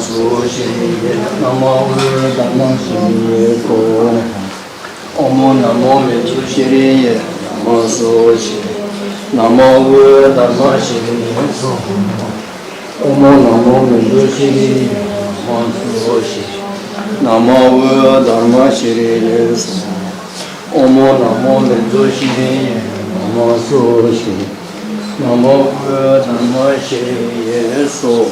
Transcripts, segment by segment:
su shiriye, namo dhamma shiriye ko. Omo namo metu shiriye, namo su shiriye, namo dhamma shiriye ko. Omo namo metu shiriye, namo su shiriye, namo dhamma shiriye so. Omo namo metu shiriye, namo su shiriye, namo dhamma shiriye so.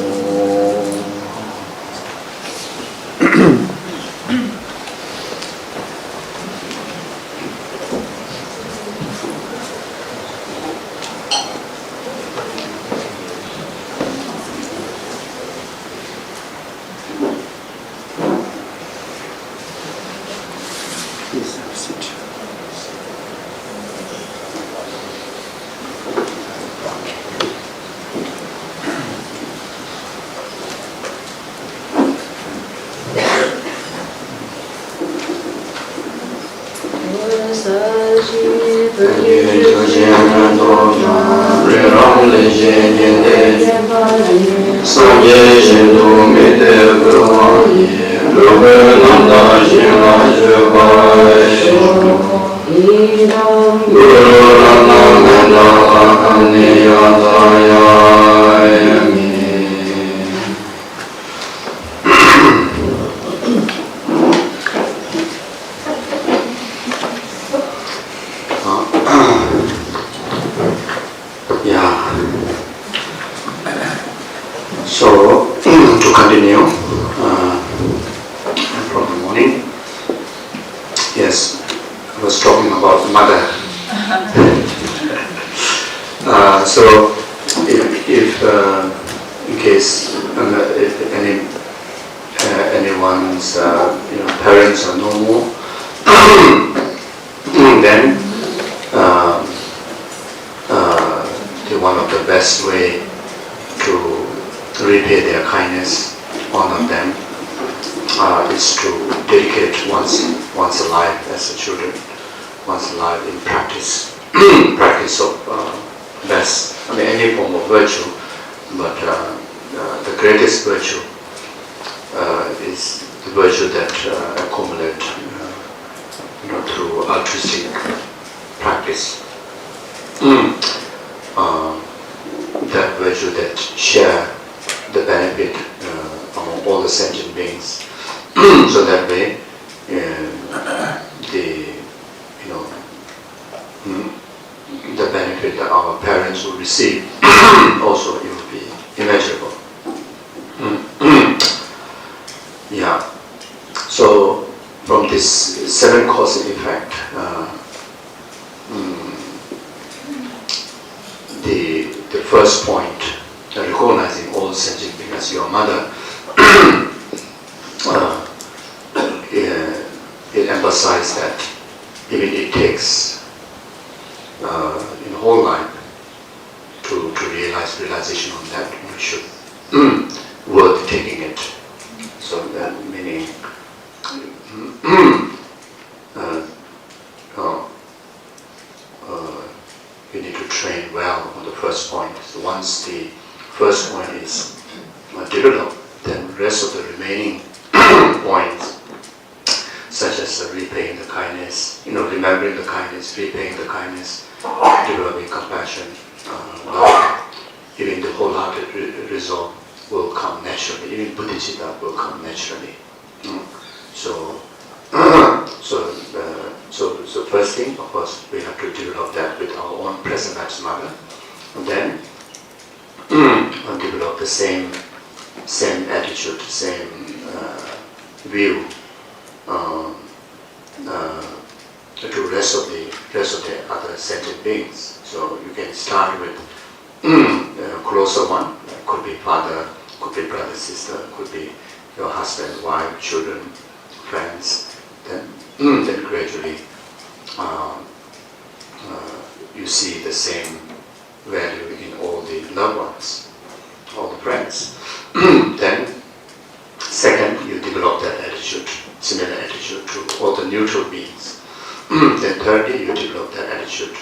Then thirdly, you develop that attitude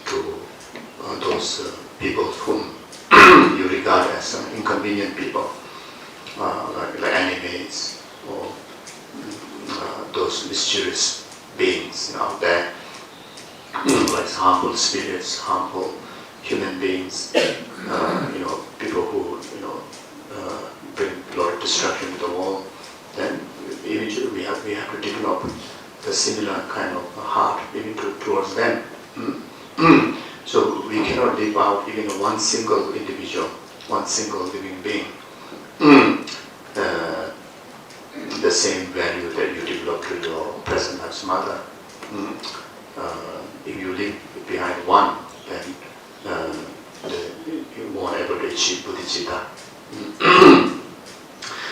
to those people whom you regard as inconvenient people, like those mysterious beings out there, like harmful spirits, harmful human beings, people who bring a lot of destruction to the world, then eventually we have to develop the similar kind of heart even towards them. So we cannot leave out even one single individual, one single living being, the same value that you develop to your present life's mother. If you leave behind one, then you won't able to achieve bodhicitta.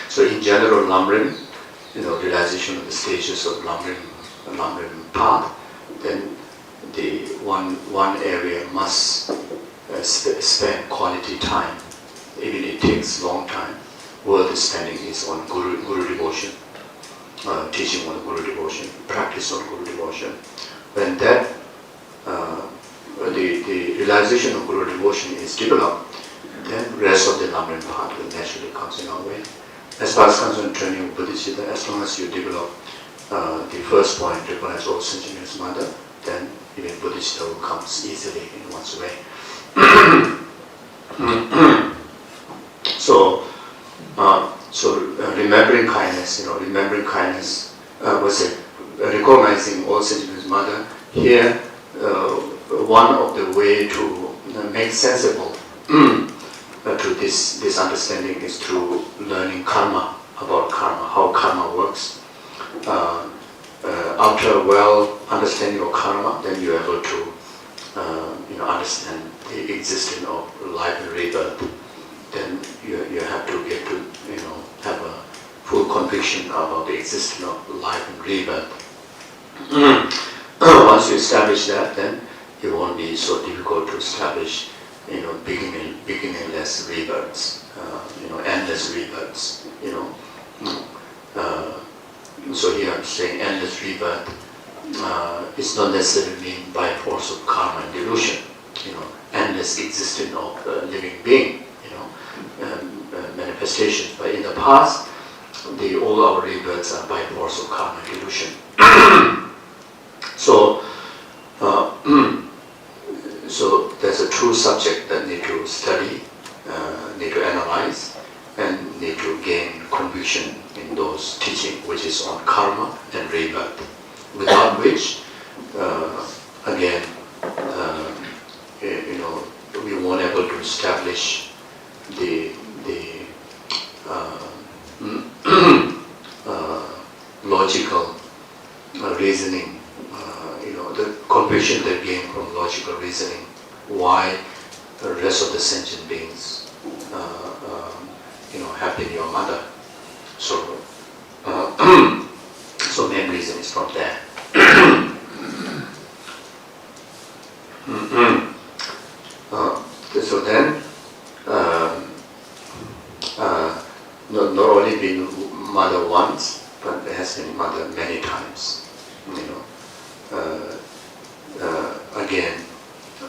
So in general, lamrim, realization of the stages of lamrim path, then the one area must spend quality time, even it takes long time. Worth spending is on guru devotion, teaching on guru devotion, practice on guru devotion. When that the realization of guru devotion is developed, then rest of the lamrim path will naturally comes in our way. As far as concerned training of bodhicitta, as long as you develop the first point, recognize all sentient as mother, then even bodhicitta will come easily in one's way. So remembering kindness, was it recognizing all sentient as mother? Here, one of the way to make sensible to this understanding is through learning karma, about karma, how karma works. After well understanding of karma, then you're able to understand the existence of life and rebirth. Then you have to get to have a full conviction about the existence of life and rebirth. Once you establish that, then it won't be so difficult to establish beginningless rebirths, endless rebirths. So here I'm saying endless rebirth is not necessarily mean by force of karma and delusion. Endless existence of a living being. Manifestations. But in the past, all our rebirths are by force of karma and delusion. So there's a true subject that need to study, need to analyze, and need to gain conviction in those teaching, which is on karma and rebirth. Without which, again, we won't able to establish the logical reasoning, the conviction they gain from logical reasoning, why the rest of the sentient beings, have been your mother. So, so main reason is from there. So then, not only been mother once, but it has been mother many times. Again,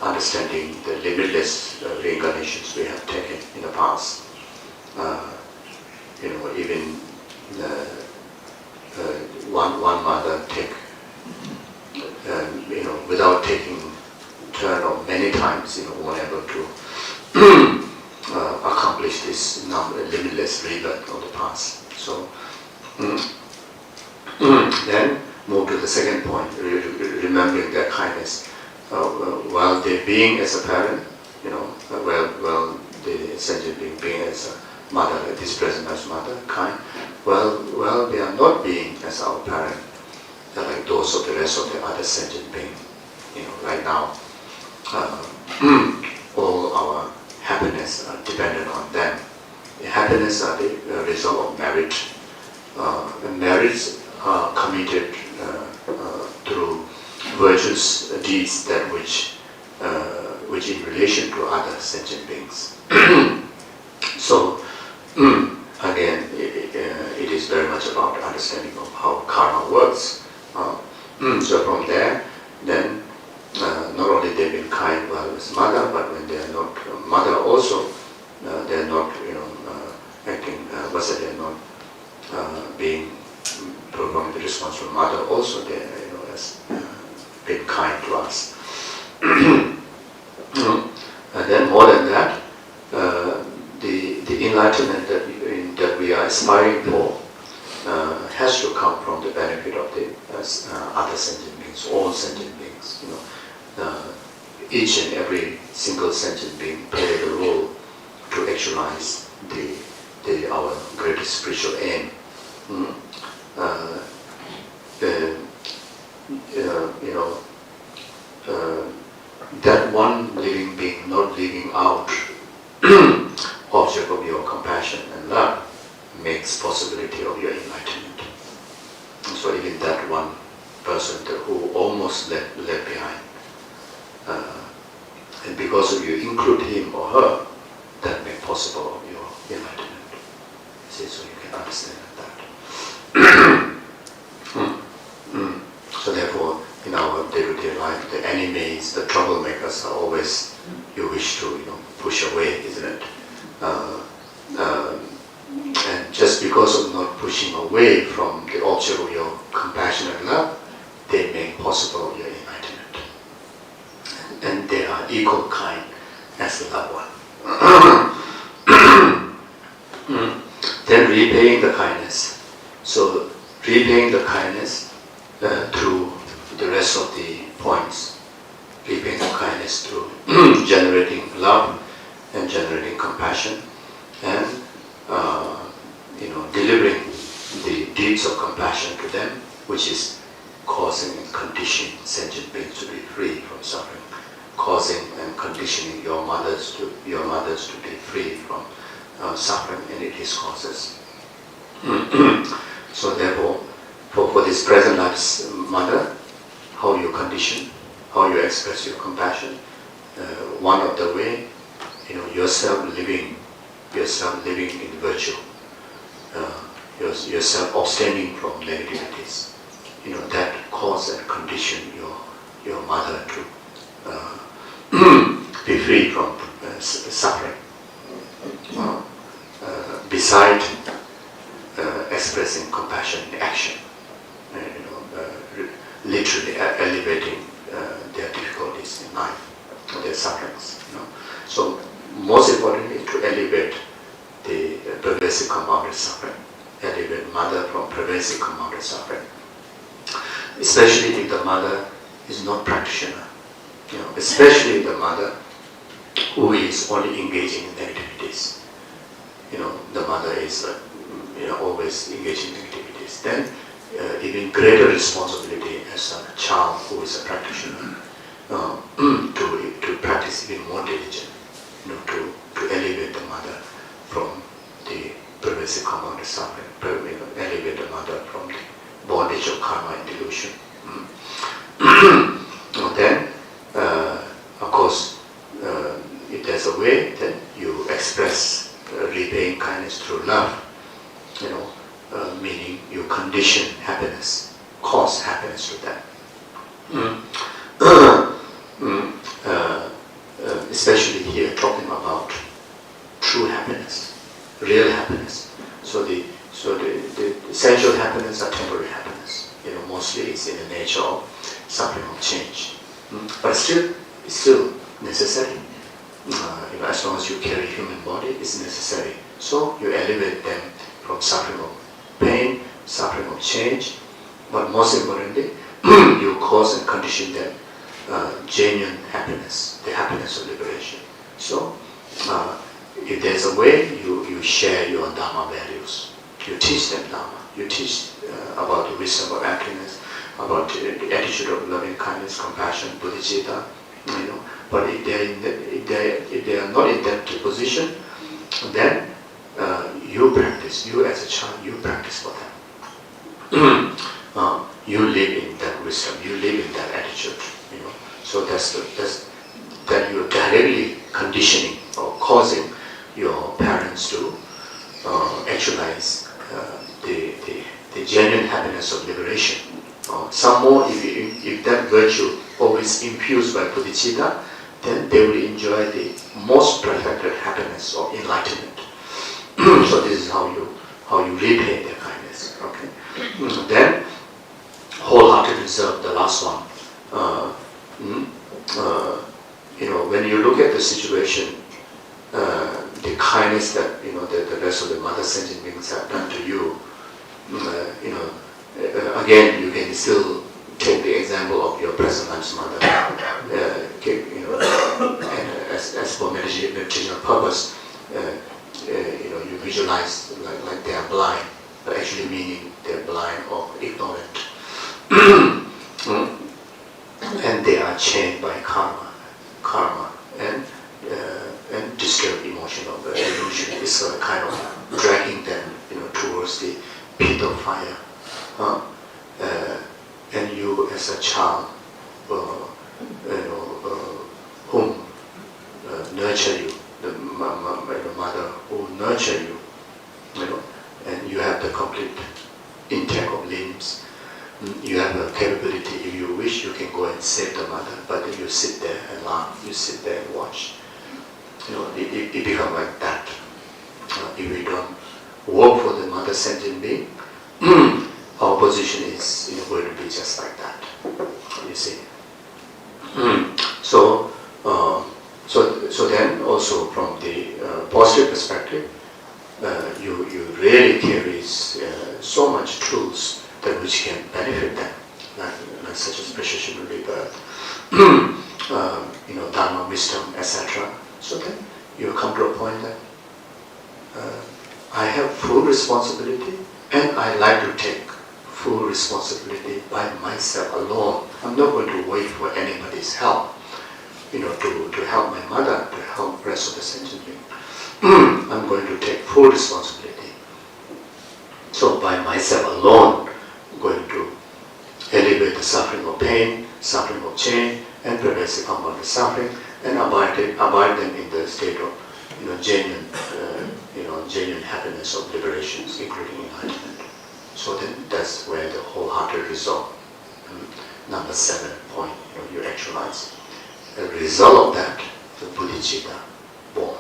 understanding the limitless reincarnations we have taken in the past. Even one mother take, without taking turn of many times, were able to accomplish this limitless rebirth of the past. So then move to the second point, remembering their kindness. While they being as a parent, well, the sentient being as a mother, this present as mother, kind, well, they are not being as our parent. They're like those of the rest of the other sentient beings. Right now, all our happiness are dependent on them. The happiness are the result of marriage. And marriage are committed through virtuous deeds that which in relation to other sentient beings. So again, it is very much about understanding of how karma works. So from there, then not only they've been kind while as mother, but when they are not mother also, they are not acting. They're not being performing the responsibility spiritual mother also there, has been kind to us. And then more than that, the enlightenment that we are aspiring for has to come from the benefit of the other sentient beings, all sentient beings. Each and every single sentient being play the role to actualize our greatest spiritual aim. That one living being not living out object of your compassion and love makes possibility of your enlightenment. And so even that one person who almost left behind, and because of you include him or her, that makes possible of your enlightenment. See, so you can understand that. So therefore, in our day-to-day life, the enemies, the troublemakers are always you wish to push away, isn't it? And just because of not pushing away from the object of your compassion and love, they make possible your enlightenment. And they are equal kind as the loved one. Then repaying the kindness. So repaying the kindness through the rest of the points. Repaying the kindness through generating love and generating compassion and delivering the deeds of compassion to them, which is causing and conditioning sentient beings to be free from suffering, causing and conditioning your mothers to be free from suffering and its causes. So therefore, for this present life's mother, how you condition, how you express your compassion, one of the way, yourself living in virtue, yourself abstaining from negativities, that cause and condition your mother to be free from suffering. Beside expressing compassion in action, literally elevating their difficulties in life, their sufferings. So most importantly, to elevate the pervasive compounded suffering, elevate mother from pervasive compounded suffering. Especially if the mother is not practitioner, especially the mother who is only engaging in negativities. The mother is always engaging in negativities. Then even greater responsibility as a child who is a practitioner to practice even more diligent, to elevate the mother from the pervasive compounded suffering, elevate the mother from the bondage of karma and delusion. Then, of course, if there's a way, then you express repaying kindness through love, meaning you condition happiness, cause happiness to them. Especially here talking about true happiness, real happiness. So the essential happiness are temporary happiness. Mostly it's in the nature of suffering of change. But still, it's still necessary. As long as you carry human body, it's necessary. So you elevate them from suffering of pain, suffering of change, but most importantly, you cause and condition them genuine happiness, the happiness of liberation. So, if there's a way, you share your Dharma values. You teach them Dharma. You teach about the wisdom of happiness, about the attitude of loving kindness, compassion, bodhicitta. But if they are not in that position, then you practice. You as a child, you practice for them. You live in that wisdom. You live in that attitude. So that you're directly conditioning or causing your parents to actualize the genuine happiness of liberation. Some more, if that virtue always infused by bodhicitta, then they will enjoy the most perfected happiness of enlightenment. So this is how you repay their kindness. Okay. Then pass on. When you look at the situation, the kindness that the rest of the mother sentient beings have done to you, again you can still take the example of your present life's mother. And as for meditational purpose, you visualize like they are blind, but actually meaning they're blind or ignorant, and they are chained by karma, and disturbed emotion of the illusion is kind of dragging them, towards the pit of fire. And you, as a child, whom nurture you, the mother who nurture you, and you have the complete intact of limbs. You have the capability, if you wish, you can go and save the mother, but you sit there and laugh, you sit there and watch. It becomes like that. If we don't work for the mother sentient being, our position is going to be just like that. You see. So then also from the positive perspective, you really carry so much truths that which can benefit them, like such as precision of rebirth, dharma, wisdom, etc. So then you come to a point that I have full responsibility, and I like to take full responsibility by myself alone. I'm not going to wait for anybody's help, to help my mother, to help the rest of the sentient being. I'm going to take full responsibility. So by myself alone, I'm going to alleviate the suffering of pain, suffering of change, and pervasive harm of suffering, and abide them in the state of genuine happiness of liberations, including enlightenment. So then that's where the wholehearted resolve, number 7 point, you actualize. The result of that, the bodhicitta born.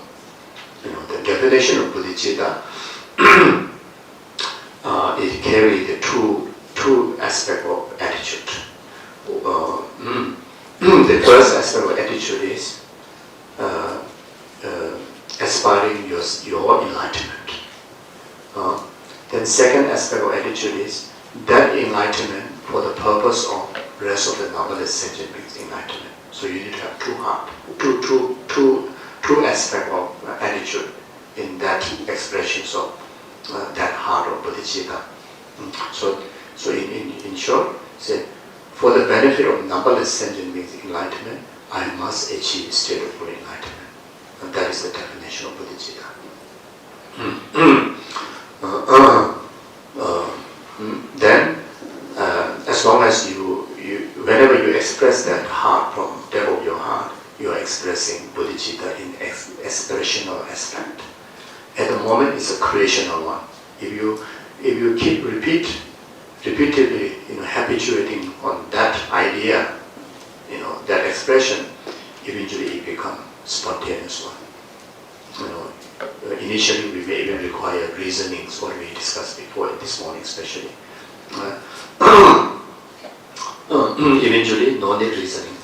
The definition of bodhicitta, it carries the two aspects of attitude. The first aspect of attitude is aspiring your enlightenment. Then second aspect of attitude is that enlightenment for the purpose of rest of the numberless sentient beings' enlightenment. So you need to have two aspects of attitude in that expressions of that heart of bodhicitta. So in short, say, for the benefit of numberless sentient beings' enlightenment, I must achieve state of full enlightenment. And that is the definition of bodhicitta. Then, as long as whenever you express that heart from depth of your heart, you are expressing bodhicitta in expressional aspect. At the moment, it's a creational one. If you keep repeatedly, habituating on that idea, that expression, eventually it becomes spontaneous one. Initially we may even require reasonings, what we discussed before this morning especially. Eventually no need reasoning.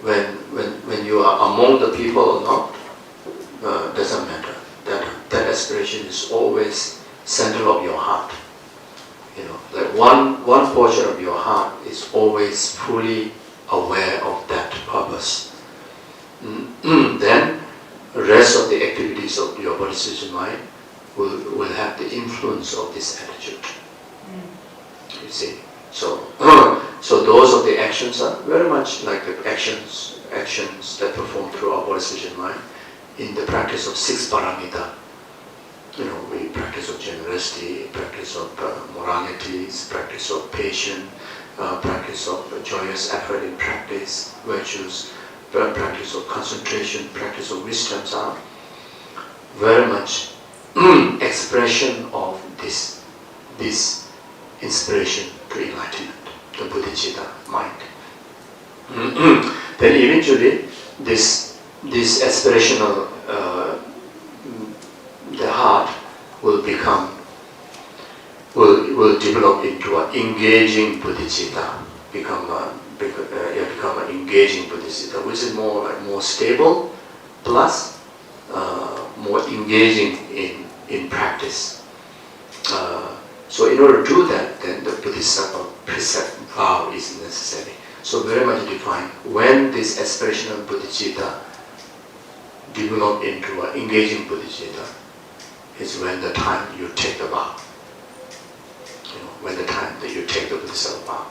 When you are among the people or not, doesn't matter. That aspiration is always center of your heart. Like one portion of your heart is always fully aware of that purpose. Then the rest of the activities of your bodhisattva mind will have the influence of this attitude. You see, so those of the actions are very much like the actions that perform through our bodhisattva mind in the practice of 6 paramita. We practice of generosity, practice of moralities, practice of patience, practice of joyous effort in practice, virtues, practice of concentration, practice of wisdoms are very much expression of this inspiration to enlightenment, the bodhicitta mind. Then eventually this aspirational the heart will will develop into an engaging bodhicitta, become an engaging bodhicitta, which is more stable, plus more engaging in practice. So in order to do that, then the bodhisattva precept vow is necessary. So very much defined when this aspirational bodhicitta develop into an engaging bodhicitta is when the time you take the vow. When the time that you take the bodhisattva vow.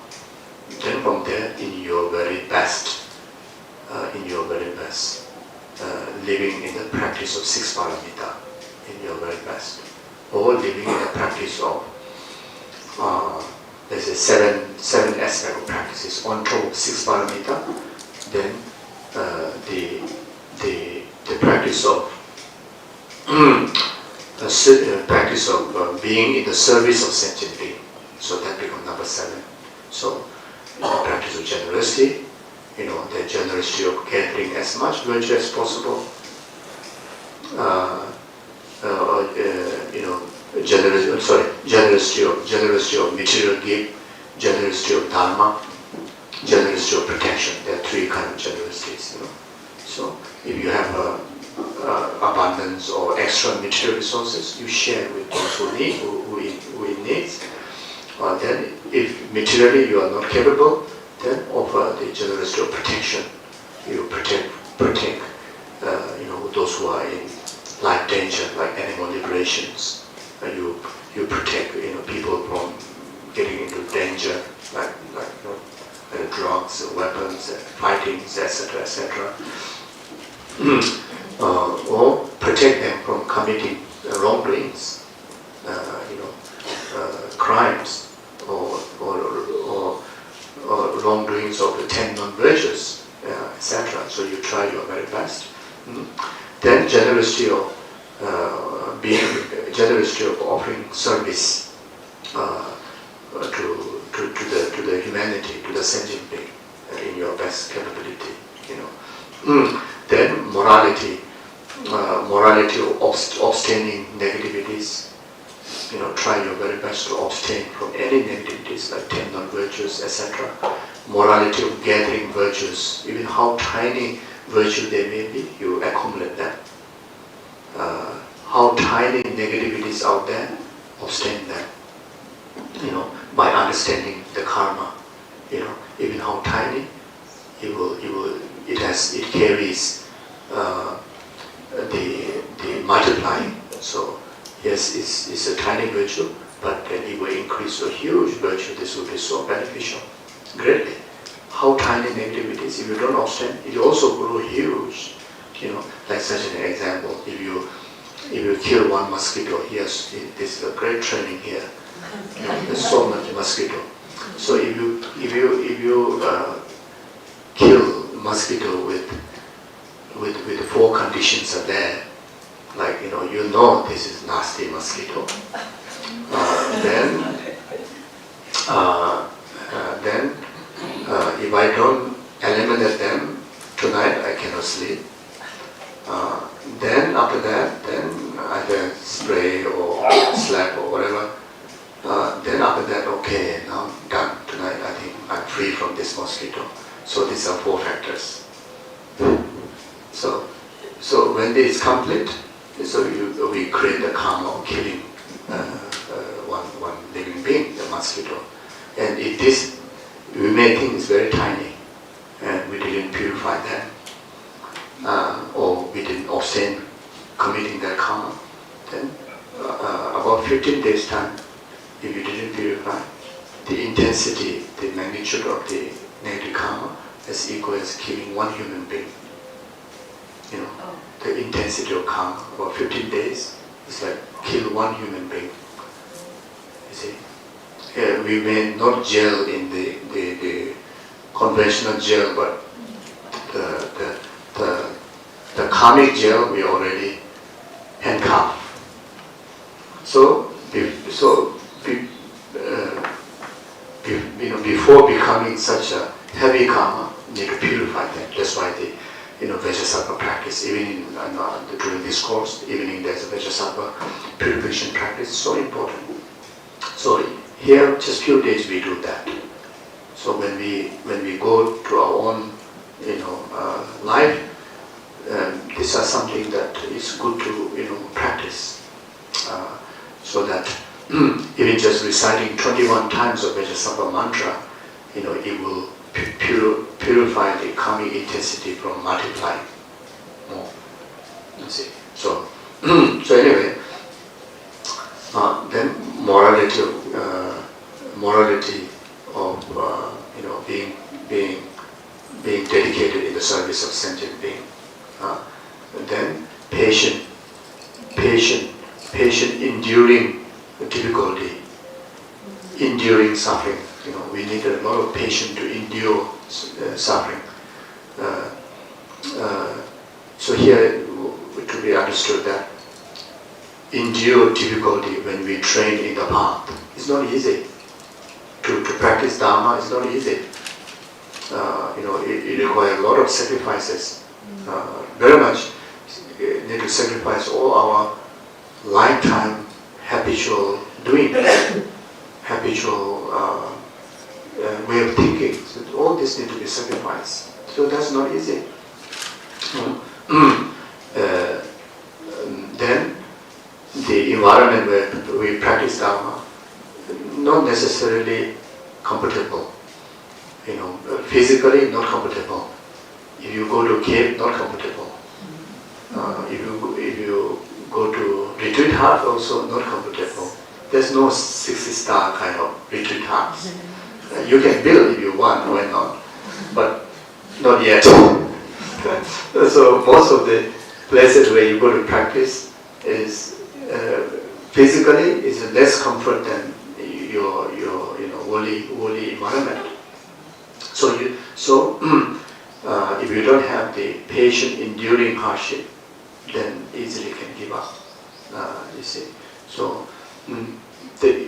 Then from there, in your very best, living in the practice of 6 paramita, in your very best, or living in the practice of there's a seven aspect of practices on top of 6 paramita. Then the practice of being in the service of sentient being. So that becomes number 7. So the practice of generosity, the generosity of gathering as much virtue as possible. Generosity of material gift, generosity of dharma, generosity of protection. There are 3 kinds of generosities. So if you have abundance or extra material resources, you share with those who need, who in needs. Then, if materially you are not capable, then offer the generosity of protection. You protect those who are in life danger, like animal liberations. You protect people from getting into danger, like drugs, weapons, fightings, etc., etc. Or protect them from committing wrongdoings, crimes, or wrongdoings of the 10 non-virtues, etc. So you try your very best. Then generosity of offering service to the humanity, to the sentient being, in your best capability. Then morality of abstaining negativities. Try your very best to abstain from any negativities like 10 non-virtues, etc. Morality of gathering virtues, even how tiny virtue they may be, you accumulate them. How tiny negativities out there, abstain them. By understanding the karma. Even how tiny, it carries the multiplying. So yes, it's a tiny virtue, but then it will increase to a huge virtue. This will be so beneficial, greatly. How tiny negativities, if you don't abstain, it also grow huge. Like such an example, if you kill one mosquito, yes, this is a great training here. There's so much mosquito. So if you kill mosquito with 4 conditions are there, like this is nasty mosquito. Then if I don't eliminate them tonight, I cannot sleep. Then after that, then either spray or slap or whatever. Then after that, okay, now I'm done. Tonight I think I'm free from this mosquito. So these are 4 factors. So when this is complete, so we create the karma of killing one living being, the mosquito. And if this, we may think it's very tiny, and we didn't purify them, or we didn't abstain committing that karma, then about 15 days time, if you didn't purify, the intensity, the magnitude of the negative karma is equal as killing 1 human being. The intensity of karma, about 15 days, is like kill 1 human being. You see? We may not jail in the conventional jail, but the karmic jail we already handcuffed. Before becoming such a heavy karma, you need to purify them. That's why the Vajrasattva practice, even during this course, even in there's a Vajrasattva purification practice, is so important. So here, just few days we do that. So when we go to our own, life, these are something that is good to practice, so that even just reciting 21 times of Vajrasattva mantra, it will purify the karmic intensity from multiplying more. You see. So anyway, then morality of being dedicated in the service of sentient being. Then patient enduring difficulty, enduring suffering. We need a lot of patience to endure suffering. So here to be understood that endure difficulty when we train in the path. It's not easy. To practice Dharma is not easy. It requires a lot of sacrifices. Very much need to sacrifice all our lifetime habitual doing, habitual way of thinking. So all this need to be sacrificed. So that's not easy. Then the environment where we practice Dharma, not necessarily compatible. Physically not compatible. If you go to a cave, not compatible. If you go to retreat hut, also not compatible. There's no 60-star kind of retreat huts. You can build if you want, why not? But not yet. So most of the places where you go to practice is physically is less comfort than your worldly environment. So if you don't have the patient enduring hardship, then easily can give up. You see. So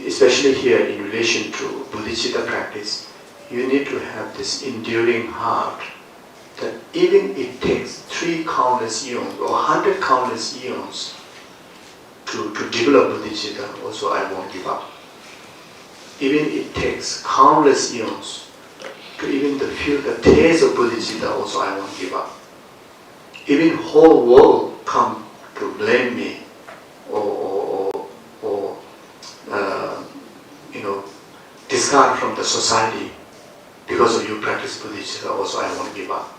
especially here in relation to bodhicitta practice, you need to have this enduring heart that even it takes 3 countless eons or 100 countless eons to develop bodhicitta, also I won't give up. Even it takes countless eons to even to feel the taste of bodhicitta, also I won't give up. Even whole world come to blame me or discard from the society because of you practice bodhicitta, also I won't give up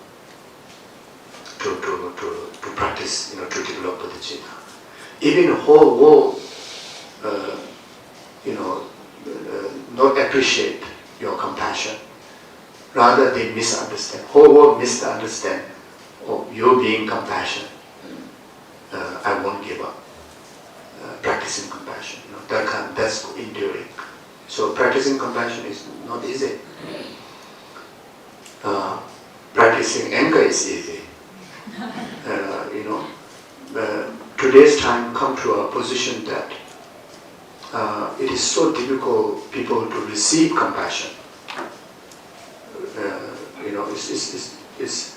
to practice, to develop bodhicitta. Even whole world, not appreciate your compassion. Rather they misunderstand. Whole world misunderstand of you being compassionate. I won't give up. Practicing compassion. That's enduring. So practicing compassion is not easy. Practicing anger is easy. Today's time come to a position that it is so difficult people to receive compassion. It's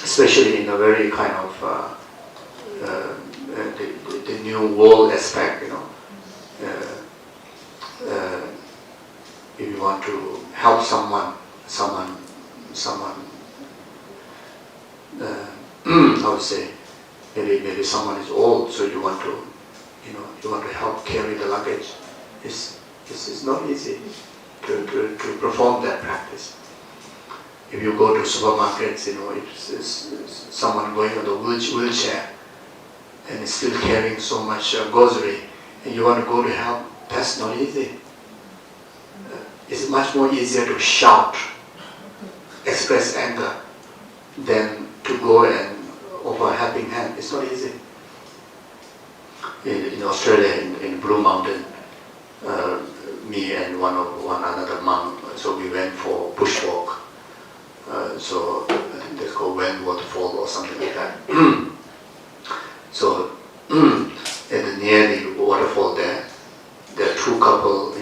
especially in a very kind of the new world aspect. If you want to help someone, I would say, maybe someone is old, so you want to help carry the luggage. It's not easy to perform that practice. If you go to supermarkets, it's someone going on the wheelchair and is still carrying so much grocery, and you want to go to help, that's not easy. It's much more easier to shout, express anger, than to go and offer a helping hand. It's not easy. In Australia, in Blue Mountain, me and one another monk, so we went for bushwalk. So I think that's called Wen Waterfall or something like that. So near the waterfall there are 2 couple,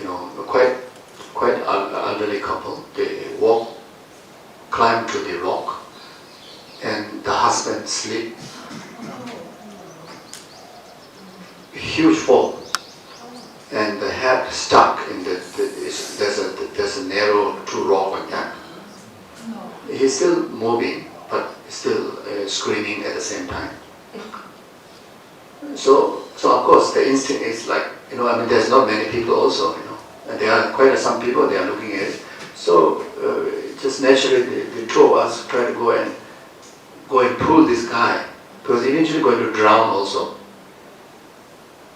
quite elderly couple. They climb to the rock, and the husband sleep. Huge fall, and the head stuck there's a narrow true rock like that. He's still moving, but still screaming at the same time. So of course the instinct is like, there's not many people also, and there are quite some people they are looking at it. So just naturally the two of us try to go and pull this guy, because eventually going to drown also.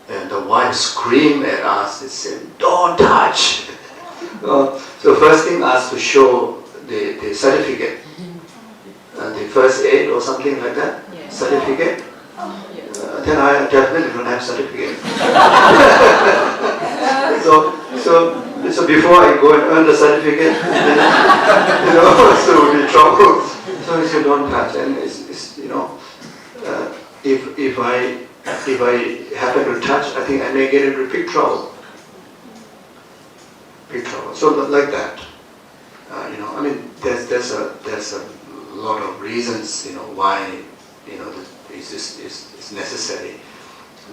And the wife screamed at us and said, "Don't touch!" So first thing asked to show the certificate, the first aid or something like that, certificate. Then I definitely don't have certificate. So before I go and earn the certificate, then, so we'll be in trouble. So he said, "Don't touch." And it's if I happen to touch, I think I may get into big trouble. Big trouble. So like that, there's a lot of reasons, why, it's necessary.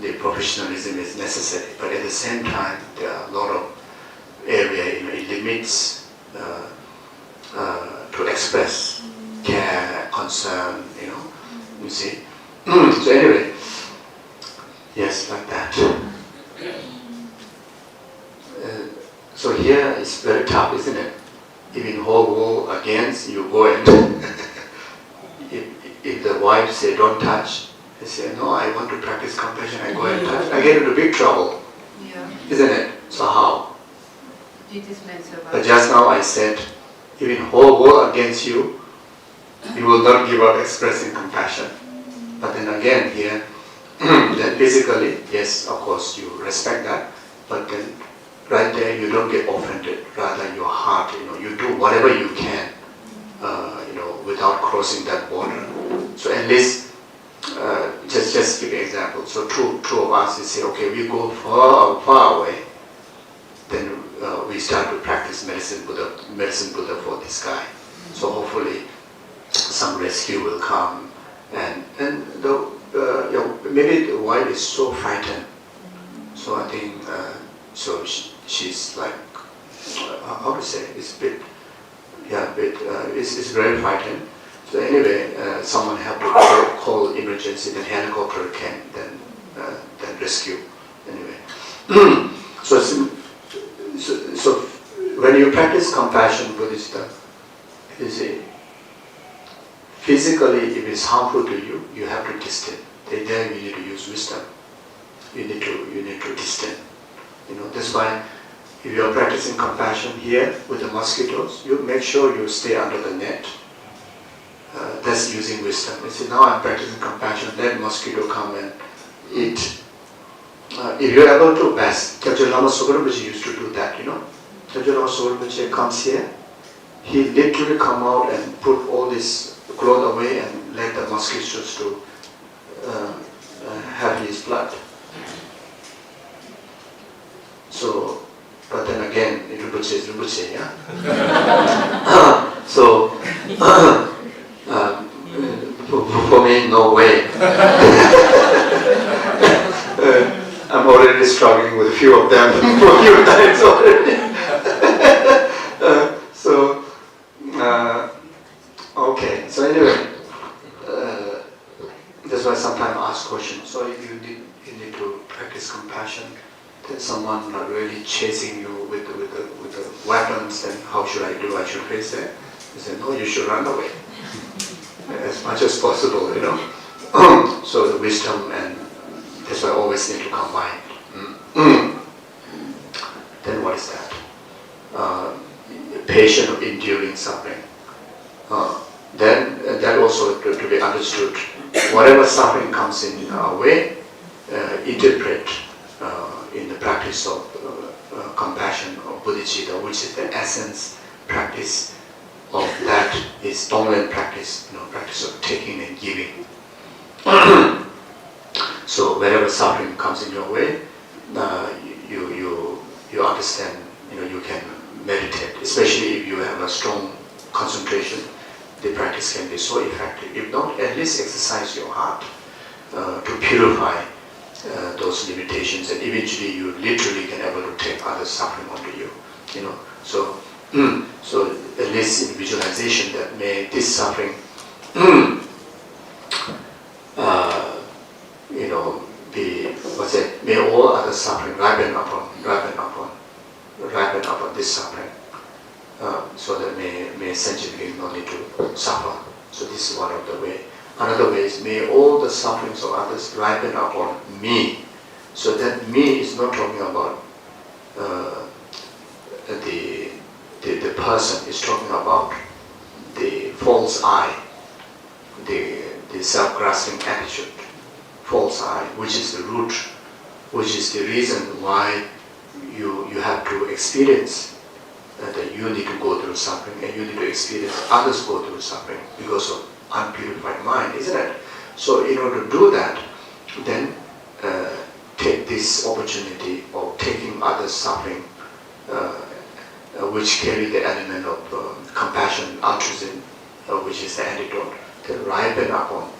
The professionalism is necessary, but at the same time, there are a lot of area, it limits to express care, concern, you see. So anyway, yes, like that. So here it's very tough, isn't it? Even whole world against, you go and if the wife say don't touch, I say no, I want to practice compassion, I go and touch, I get into big trouble, isn't it? So how? But just now I said, even whole world against you, you will not give up expressing compassion. But then again here, then physically, yes, of course you respect that, but then right there you don't get offended. Rather your heart, you do whatever you can, without crossing that border. So at least, just give an example. So two of us, we say, okay, we go far away. Then we start to practice medicine Buddha for this guy. So hopefully some rescue will come, and maybe the wife is so frightened. So I think she's like, how to say, it's very frightened. So anyway, someone have to call emergency, then helicopter came, then rescue. Anyway, so when you practice compassion Buddhism, you see, physically if it's harmful to you, you have to distance. Then you need to use wisdom. You need to distance. That's why if you are practicing compassion here with the mosquitoes, you make sure you stay under the net. That's using wisdom. You see, now I'm practicing compassion, let mosquito come and eat. If you're able to, best. Lama used to do that, Lama comes here, he literally come out and put all this cloth away and let the mosquitoes to have his blood. So, but then again, Rinpoche is Rinpoche, yeah? So, for me, no way. I'm already struggling with a few of them for a few times already. Okay, so anyway, that's why sometimes I ask questions. So if you need to practice compassion, then someone not really chasing you with the weapons, then how should I do? I should face that. They say, no, you should run away as much as possible, So the wisdom, and that's why I always need to combine. Then what is that? Patient of enduring suffering. Then that also to be understood. Whatever suffering comes in our way, interpret in the practice of compassion or bodhicitta, which is the essence practice of that is dominant practice, practice of taking and giving. So wherever suffering comes in your way, you understand, you can meditate, especially if you have a strong concentration, the practice can be so effective. If not, at least exercise your heart to purify those limitations, and eventually you literally can able to take other suffering onto you. So, so at least in visualization, that may this suffering, be may all other suffering ripen upon this suffering, so that may sentient being not need to suffer. So this is one of the way. Another way is may all the sufferings of others ripen upon me. So that me is not talking about the person, is talking about the false I, the self-grasping attitude, false I, which is the root, which is the reason why you have to experience that you need to go through suffering, and you need to experience others go through suffering because of unpurified mind, isn't it? So in order to do that, then take this opportunity of taking others' suffering, which carry the element of compassion, altruism, which is the antidote, to ripen upon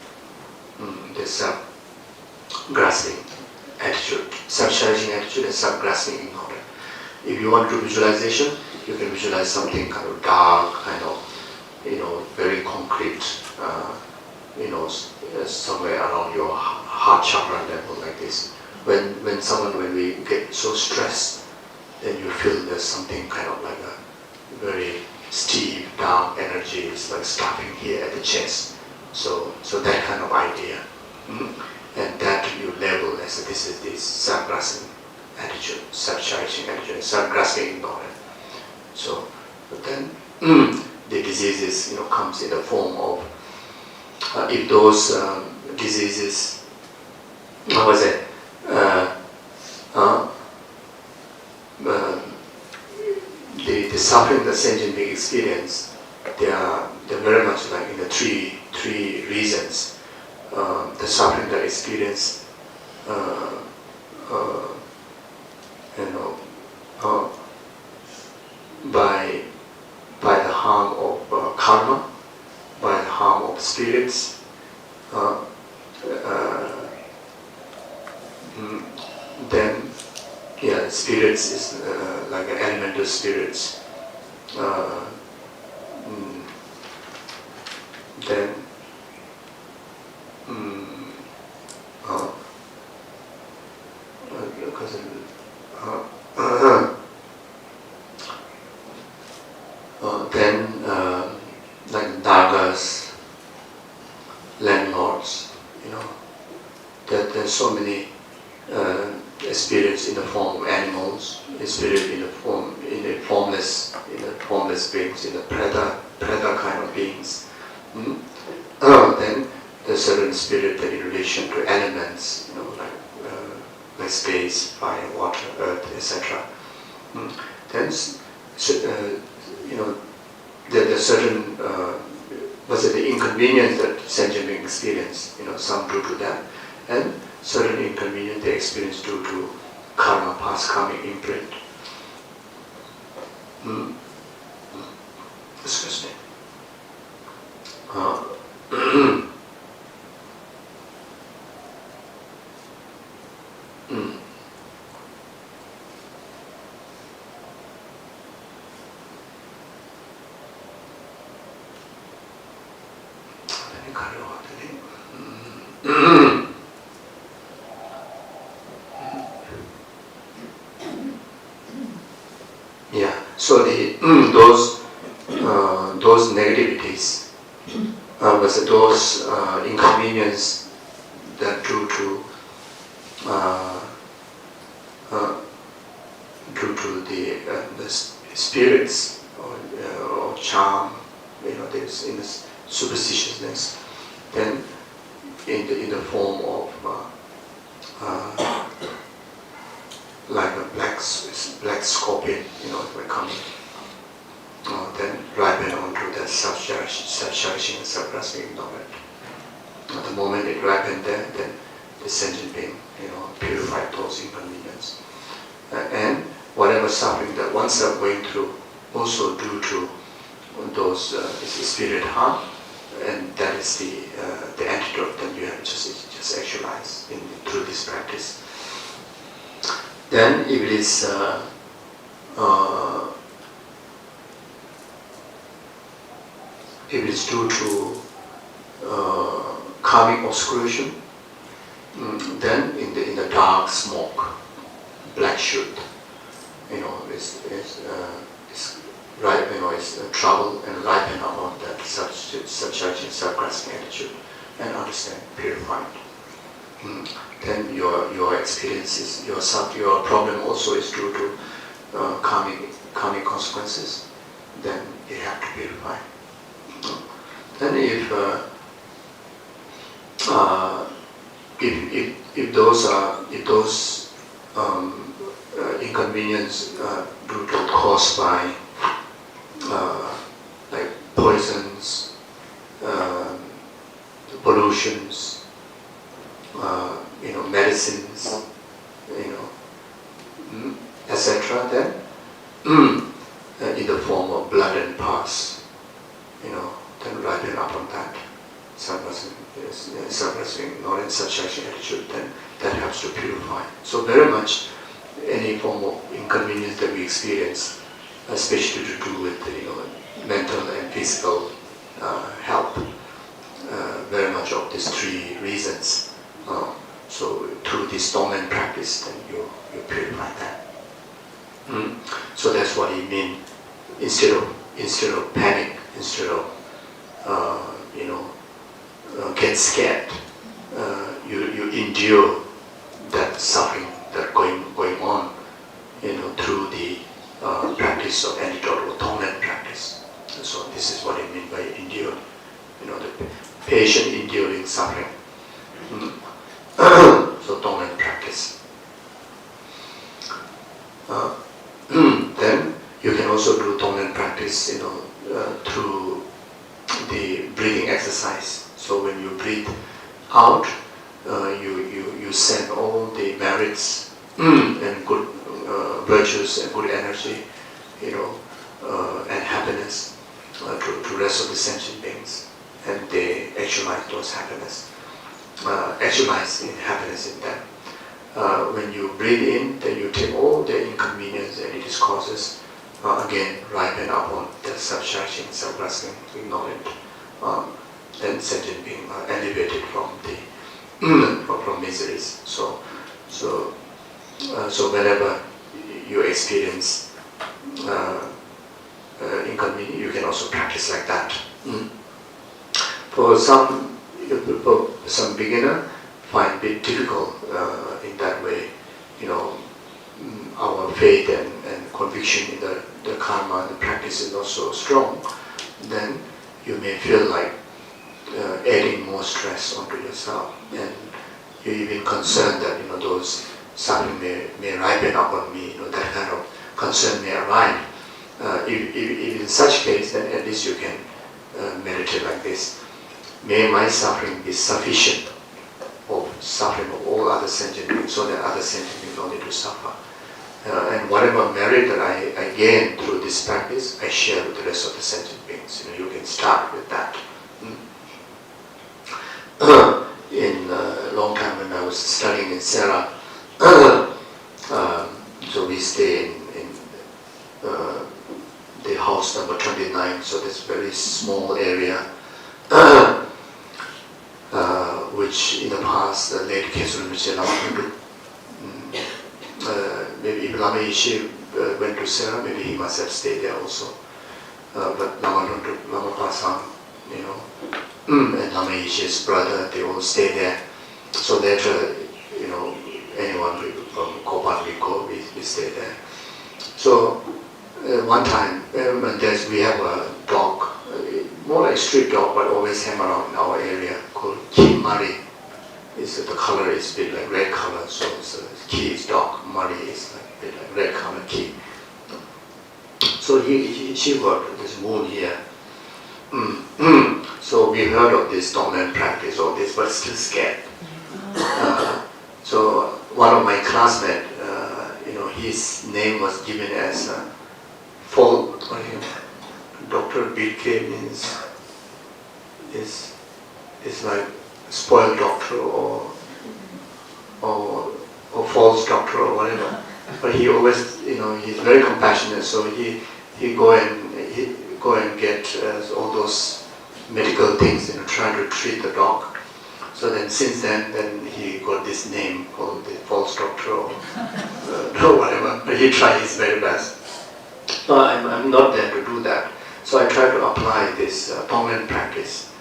this self-grasping attitude, self-cherishing attitude and self-grasping ignorance. If you want to do visualization, you can visualize something kind of dark, kind of, very concrete, somewhere around your heart chakra level like this. When we get so stressed, then you feel there's something kind of like a very steep, dark energy is like stopping here at the chest. So that kind of idea, and that you label as this is this self-grasping attitude, self-cherishing attitude, self-grasping ignorance. So, but then the diseases, comes in the form of if those diseases, the suffering that sentient being experience, they're very much like in the three reasons. The suffering that experience, by the harm of karma, by the harm of spirits, then spirits is like elemental spirits. Then like nagas, landlords, that there's so many spirits in the form of animals, spirit in the formless beings, in the preta kind of beings. Then there's certain spirit that in relation to elements, like space, fire, water, earth, etc. Then there's certain the inconvenience that sentient beings experience, some due to that, and certain inconvenience they experience due to karma, past karmic imprint. Excuse me. So those negativities, those inconvenience that due to the spirits or charm, there's in this superstitiousness, then in the form of like a black scorpion, it will come, then ripen onto that self-cherishing and self-grasping knowledge. At the moment it ripened there, then the sentient being, purified those inconvenience. And whatever suffering that oneself going through, also due to those spirit harm, and that is the antidote that you have just actualized through this practice. Then if it is is due to karmic obscuration, then in the dark smoke, black shoot, is right, is trouble and ripen upon that subjection, subgrasping attitude, and understand, purified. Then your experiences, your problem also is due to karmic consequences. Then you have to purify. Then if those inconvenience due to caused by like poisons, pollutions, medicines, etc., then in the form of blood and pus, then ripen upon that suppressing knowledge, subjection attitude, then that helps to purify. So very much any form of inconvenience that we experience, especially to do with mental and physical health, very much of these three reasons. So through this Tonglen practice, then you purify that. So that's what he means. Instead of panic, instead of get scared, you endure that suffering that going on, through the practice of antidote or Tonglen practice. So this is what I mean by endure. The patient enduring suffering. So Tonglen practice. Then you can also do Tonglen practice, through the breathing exercise. So when you breathe out, you send all the merits and good virtues and good energy, and happiness to rest of the sentient beings, and they actualize those happiness, actualize in happiness in them. When you breathe in, then you take all the inconvenience and its causes, again ripen upon the subtraction, subgrasping, ignorant, then sentient being are elevated from from miseries. So whenever you experience inconvenience, you can also practice like that. For some beginner, find a bit difficult in that way. Our faith and conviction in the karma and the practice is not so strong. Then you may feel like adding more stress onto yourself, and you're even concerned that those suffering may ripen up on me. That kind of concern may arrive. If in such case, then at least you can meditate like this. May my suffering be sufficient of suffering of all other sentient beings, so that other sentient beings don't need to suffer. And whatever merit that I gain through this practice, I share with the rest of the sentient beings. You can start with that. In a long time when I was studying in Serra, so we stay in the house number 29, so this very small area, which in the past the late Kesuru Lama, maybe if Lama Atisha went to Serra, maybe he must have stayed there also. But Lama Pasang, and Lama Atisha's brother, they all stay there. So later, anyone from Kopan we stay there. So one time, we have a dog, more like street dog, but always hang around in our area, called Ki Mari. The color is a bit like red color, so Ki is dog, Mari is like a bit like red color Ki. So she got this wound here. So we heard of this Tonglen practice, all this, but still scared. So one of my classmates, his name was given as Dr. BK means is like spoiled doctor or false doctor or whatever. But he always, he's very compassionate. So he go and get all those medical things, trying to treat the dog. So then since then he got this name called the false doctor or whatever. But he tried his very best. No, I'm not there to do that. So I try to apply this Tonglen practice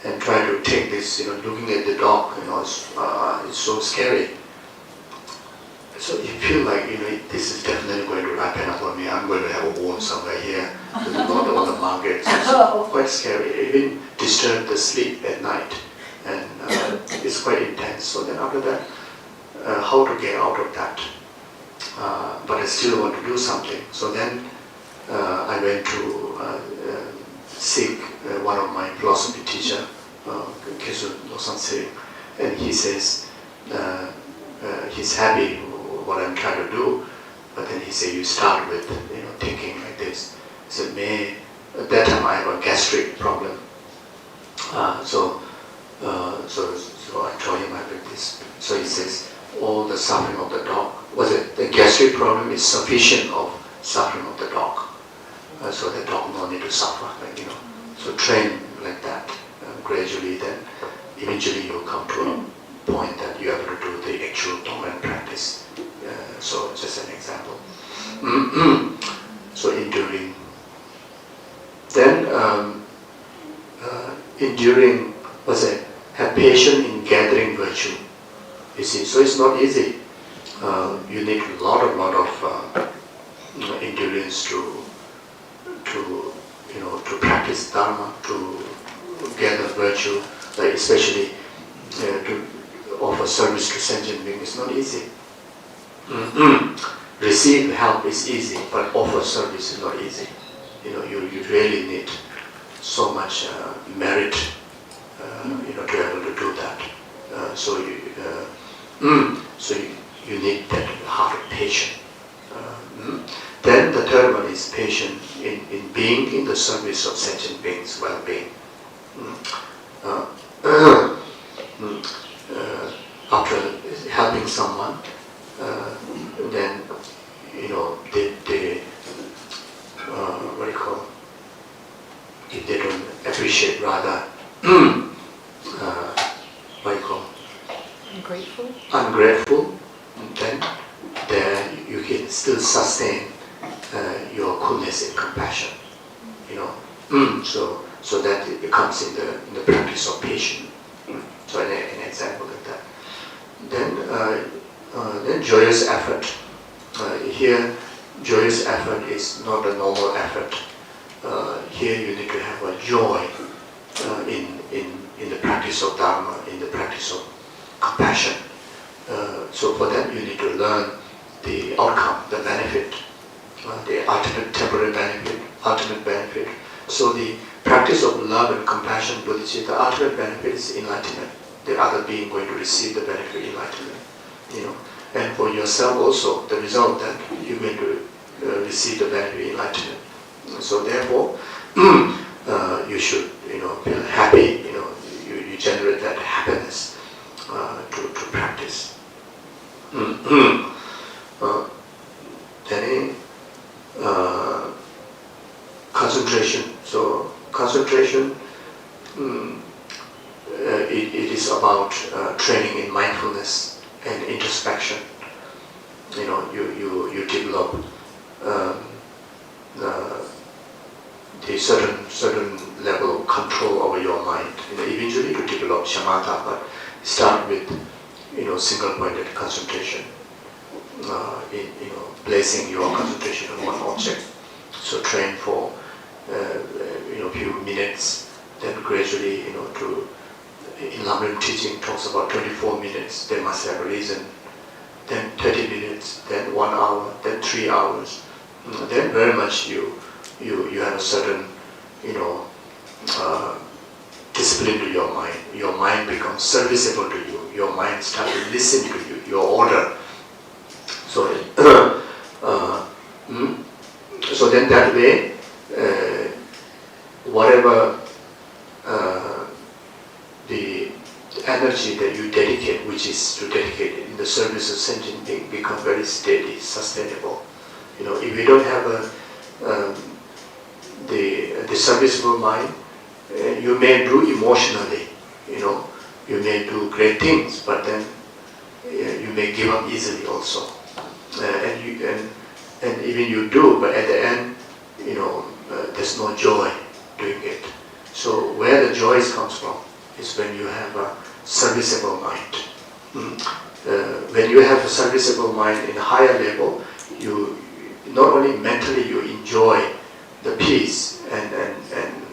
and try to take this, looking at the dog, it's so scary. So you feel like, this is definitely going to happen upon me. I'm going to have a wound somewhere here. There's a lot on the market. So it's quite scary. It even disturbs the sleep at night. And it's quite intense. So then after that, how to get out of that? But I still want to do something. So then I went to seek one of my philosophy teacher, Geshe Tenzin Zopa, and he says he's happy what I'm trying to do, but then he said you start with thinking like this. He said, at that time I have a gastric problem, so I told him like this. So he says all the suffering of the dog, the gastric problem is sufficient of suffering of the dog. So the dog no need to suffer, So train like that. Gradually, then eventually you'll come to a point that you have to do the actual Tonglen practice. So just an example. So enduring. Then enduring, have patience in gathering virtue. You see, so it's not easy. You need a lot of endurance to practice Dharma, to gather virtue, like especially to offer service to sentient beings. It's not easy. Receive help is easy, but offer service is not easy. You really need so much merit, to be able to do that. So you need that heart of patience. Then the third one is patient in being in the service of sentient beings' well-being. After helping someone, then they what do you call? If they don't appreciate, rather what do you call? Ungrateful. Then there you can still sustain your coolness and compassion. So that it comes in the practice of patience. So an example like that. Then joyous effort. Here, joyous effort is not a normal effort. Here you need to have a joy in the practice of Dharma, in the practice of compassion. So for that you need to learn the outcome, the benefit, the ultimate temporary benefit, ultimate benefit. So the practice of love and compassion, bodhicitta, the ultimate benefit is enlightenment. The other being going to receive the benefit of enlightenment. And for yourself also, the result that you're going to receive the benefit of enlightenment. So therefore, you should, feel happy. You generate that happiness to practice. Then concentration. So concentration, it is about training in mindfulness and introspection. You develop the certain level of control over your mind. Eventually to develop shamatha, but start with single-pointed concentration. Placing your concentration on one object. So train for few minutes, then gradually in lamrim teaching talks about 24 minutes. They must have a reason. Then 30 minutes, then 1 hour, then 3 hours. Then very much you have a certain discipline to your mind. Your mind becomes serviceable to you. Your mind starts to listen to you, your order. So so then that way, whatever the energy that you dedicate, which is to dedicate it in the service of sentient being, become very steady, sustainable. If you don't have the serviceable mind, you may do emotionally, you may do great things, but then you may give up easily also. And even you do, but at the end, there's no joy doing it. So where the joy comes from is when you have a serviceable mind. When you have a serviceable mind in a higher level, you not only mentally you enjoy the peace and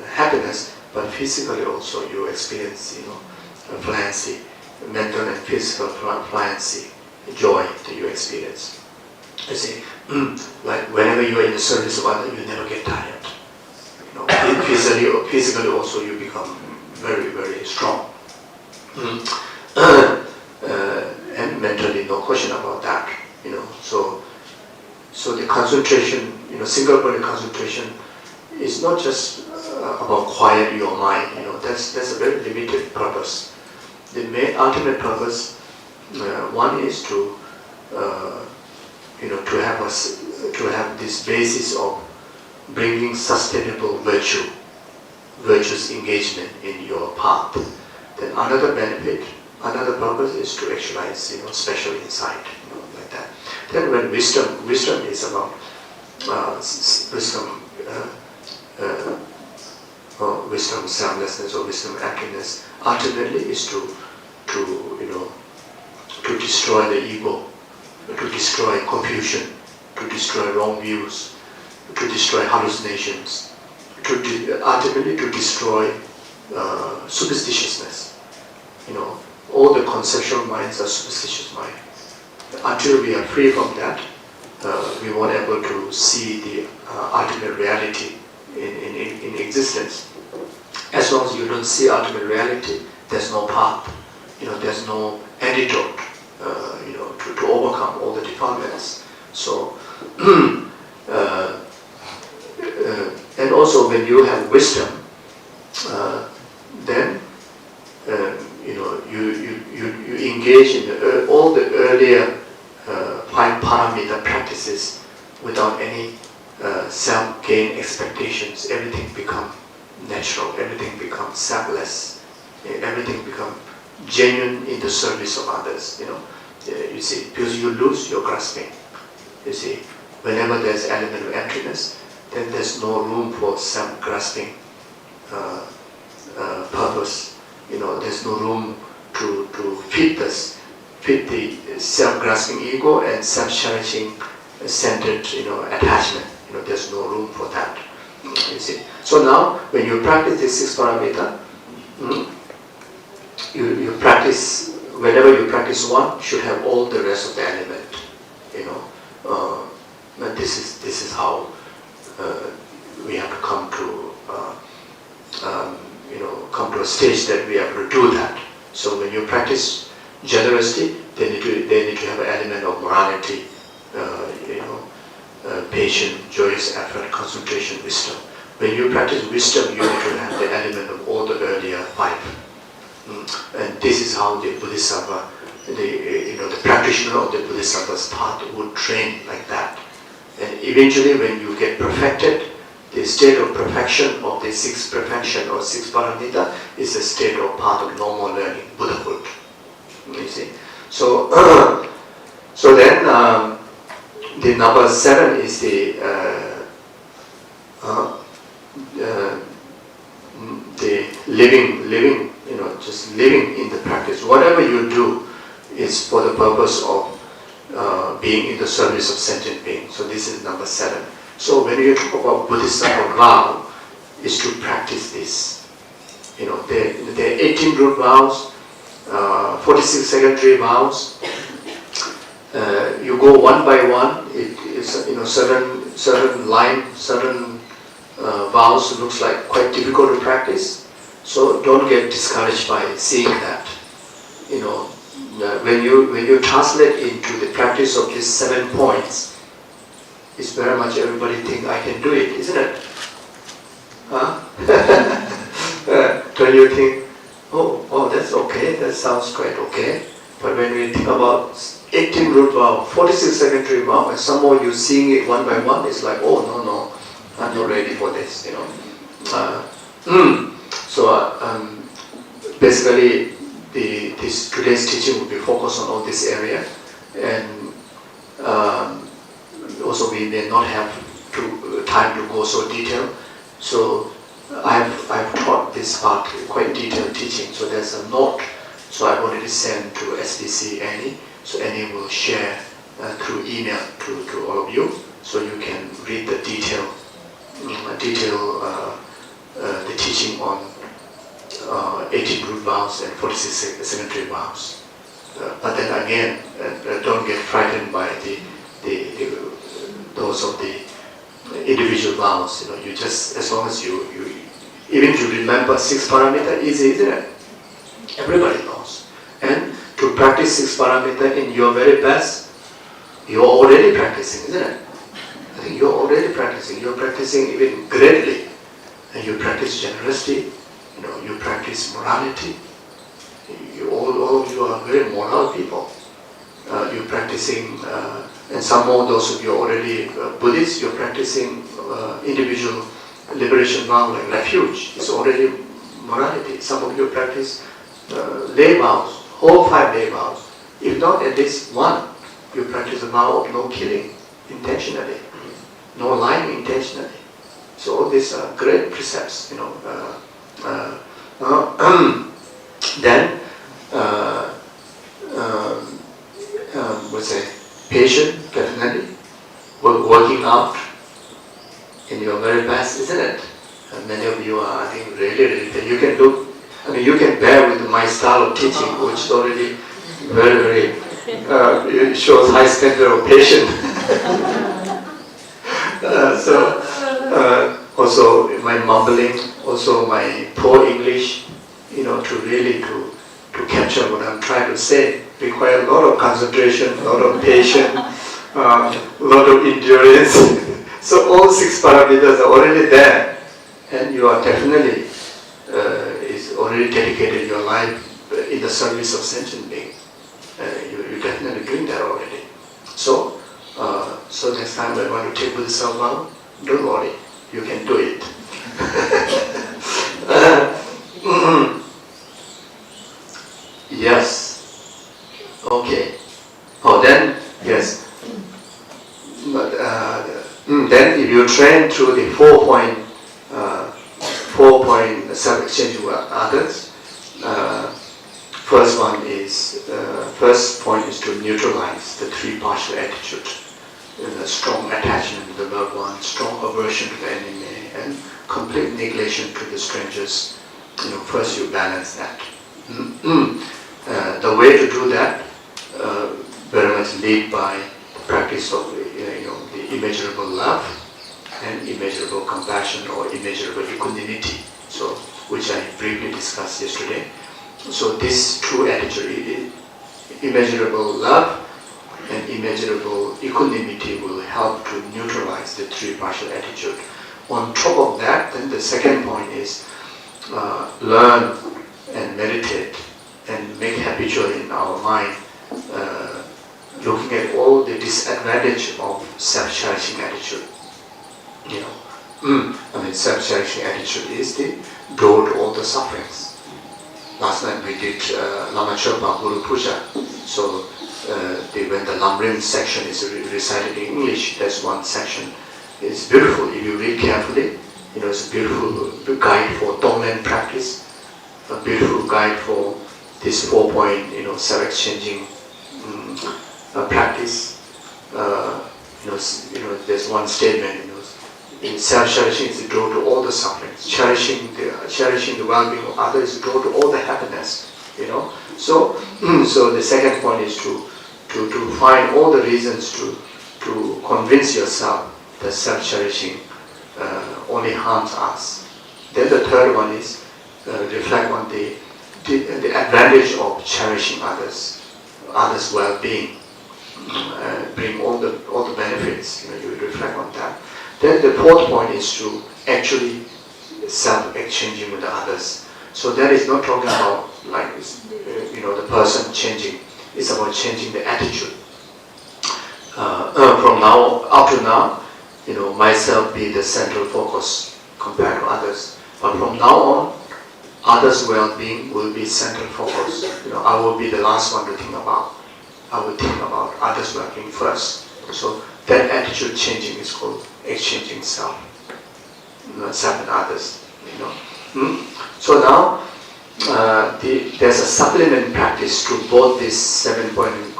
happiness, but physically also you experience, pliancy, mental and physical pliancy, joy that you experience. You see, like whenever you are in the service of others, you never get tired. Physically also you become very, very strong. And mentally, no question about that. So the concentration, single point concentration, is not just about quiet your mind. That's a very limited purpose. The main ultimate purpose, one is to have this basis of bringing sustainable virtuous engagement in your path. Then another benefit, another purpose is to actualize, special insight, like that. Then when wisdom is about wisdom selflessness or wisdom emptiness, ultimately is to destroy the ego, to destroy confusion, to destroy wrong views, to destroy hallucinations, ultimately to destroy superstitiousness. All the conceptual minds are superstitious minds. Until we are free from that, we won't be able to see the ultimate reality in existence. As long as you don't see ultimate reality, there's no path. There's no antidote. To overcome all the defilements. So, and also when you have wisdom, then you engage in all the earlier 5 paramita practices without any self-gain expectations. Everything becomes natural. Everything becomes selfless. Everything becomes genuine in the service of others. You see, because you lose your grasping. You see, whenever there's element of emptiness, then there's no room for self-grasping purpose. There's no room to fit the self-grasping ego and self-cherishing centered, attachment. There's no room for that. You see. So now, when you practice the 6 paramita, you practice. Whenever you practice one, should have all the rest of the element. And this is how we have to come to come to a stage that we have to do that. So when you practice generosity, they need to have an element of morality, patience, joyous effort, concentration, wisdom. When you practice wisdom, you need to have the element of all the earlier 5. And this is how the Bodhisattva, the practitioner of the Bodhisattva's path would train like that. And eventually when you get perfected, the state of perfection of the 6th perfection or 6 paramita is a state of path of normal learning, Buddhahood. You see? So, then the number 7 is the living, just living in the practice. Whatever you do is for the purpose of being in the service of sentient being. So this is number 7. So when you talk about Bodhisattva vow, is to practice this. There are 18 root vows, 46 secondary vows. You go one by one. It's certain line, certain vows looks like quite difficult to practice. So don't get discouraged by seeing that. When you translate into the practice of these 7 points, it's very much everybody think I can do it, isn't it? Huh? Don't you think, oh, that's okay, that sounds quite okay. But when we think about 18 root vow, 46 secondary vow, and somehow you seeing it one by one, it's like, oh no, I'm not ready for this, Basically, today's teaching will be focused on all this area, and also we may not have time to go so detailed. So I've taught this part quite detailed teaching. So there's a note. So I wanted to send to SBC Annie. So Annie will share through email to all of you, so you can read the the teaching on 18 root vows and 46 secondary vows. But then again, don't get frightened by those of the individual vows. You know, you just, as long as you even to remember 6 parameter, easy, isn't it? Everybody knows. And to practice 6 parameter in your very best, you're already practicing, isn't it? I think you're already practicing. You're practicing even greatly, and you practice generosity. You know, you practice morality. All of you are very moral people. You're practicing, and some more those of you are already Buddhists. You're practicing individual liberation vow like refuge. It's already morality. Some of you practice lay vows, all 5 lay vows. If not, at least one. You practice a vow of no killing intentionally, no lying intentionally. So all these are great precepts, you know. Then, what's it? Patient, definitely. Working out in your very best, isn't it? And many of you are, I think, really, you can look. I mean, you can bear with my style of teaching, which is already very, it shows high standard of patience. Also my mumbling, also my poor English, you know, to capture what I'm trying to say, require a lot of concentration, a lot of patience, a lot of endurance. So all 6 parameters are already there, and you are definitely is already dedicated your life in the service of sentient being. You're definitely doing that already. So next time I want to take Buddhist vow, don't worry, you can do it. Yes. Okay. Oh, then yes. But then if you train through the 4-point self-exchange with others, first point is to neutralize the 3 partial attitude. A strong attachment to the loved one, strong aversion to the enemy, and complete negation to the strangers. You know, first you balance that. The way to do that very much lead by the practice of the immeasurable love and immeasurable compassion or immeasurable equanimity. So, which I briefly discussed yesterday. So this true attitude, immeasurable love and immeasurable equanimity will help to neutralize the 3 partial attitude. On top of that, then the second point is learn and meditate and make habitual in our mind looking at all the disadvantage of self-cherishing attitude. You know, self-cherishing attitude is the door to all the sufferings. Last night we did Lama Guru Puja. So when the lamrim section is recited in English, that's one section. It's beautiful if you read carefully. You know, it's a beautiful guide for Tonglen practice, a beautiful guide for this 4-point, self-exchanging practice. There's one statement. In self-cherishing is the door to all the sufferings. Cherishing the well-being of others is the door to all the happiness. So the second point is to find all the reasons to convince yourself that self-cherishing only harms us. Then the third one is reflect on the advantage of cherishing others' well-being, bring all the benefits. You reflect on that. Then the fourth point is to actually self-exchanging with the others. So that is not talking about the person changing. It's about changing the attitude. From now up to now, myself be the central focus compared to others. But from now on, others' well-being will be central focus. I will be the last one to think about. I will think about others' well-being first. So that attitude changing is called exchanging self, self and others. So now there's a supplement practice to both this 7-point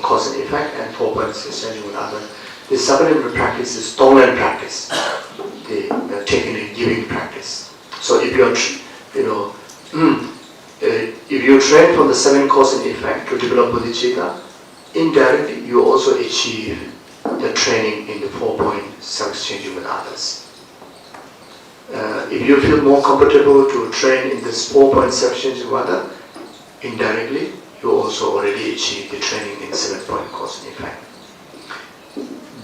cause and effect and 4 points exchanging with others. The supplement practice is Tonglen practice, the taking and giving practice. So if you're, if you train from the 7 cause and effect to develop bodhicitta, indirectly you also achieve the training in the 4-point self-exchanging with others. If you feel more comfortable to train in this 4-point self-exchanging with others, indirectly you also already achieve the training in 7-point cause and effect.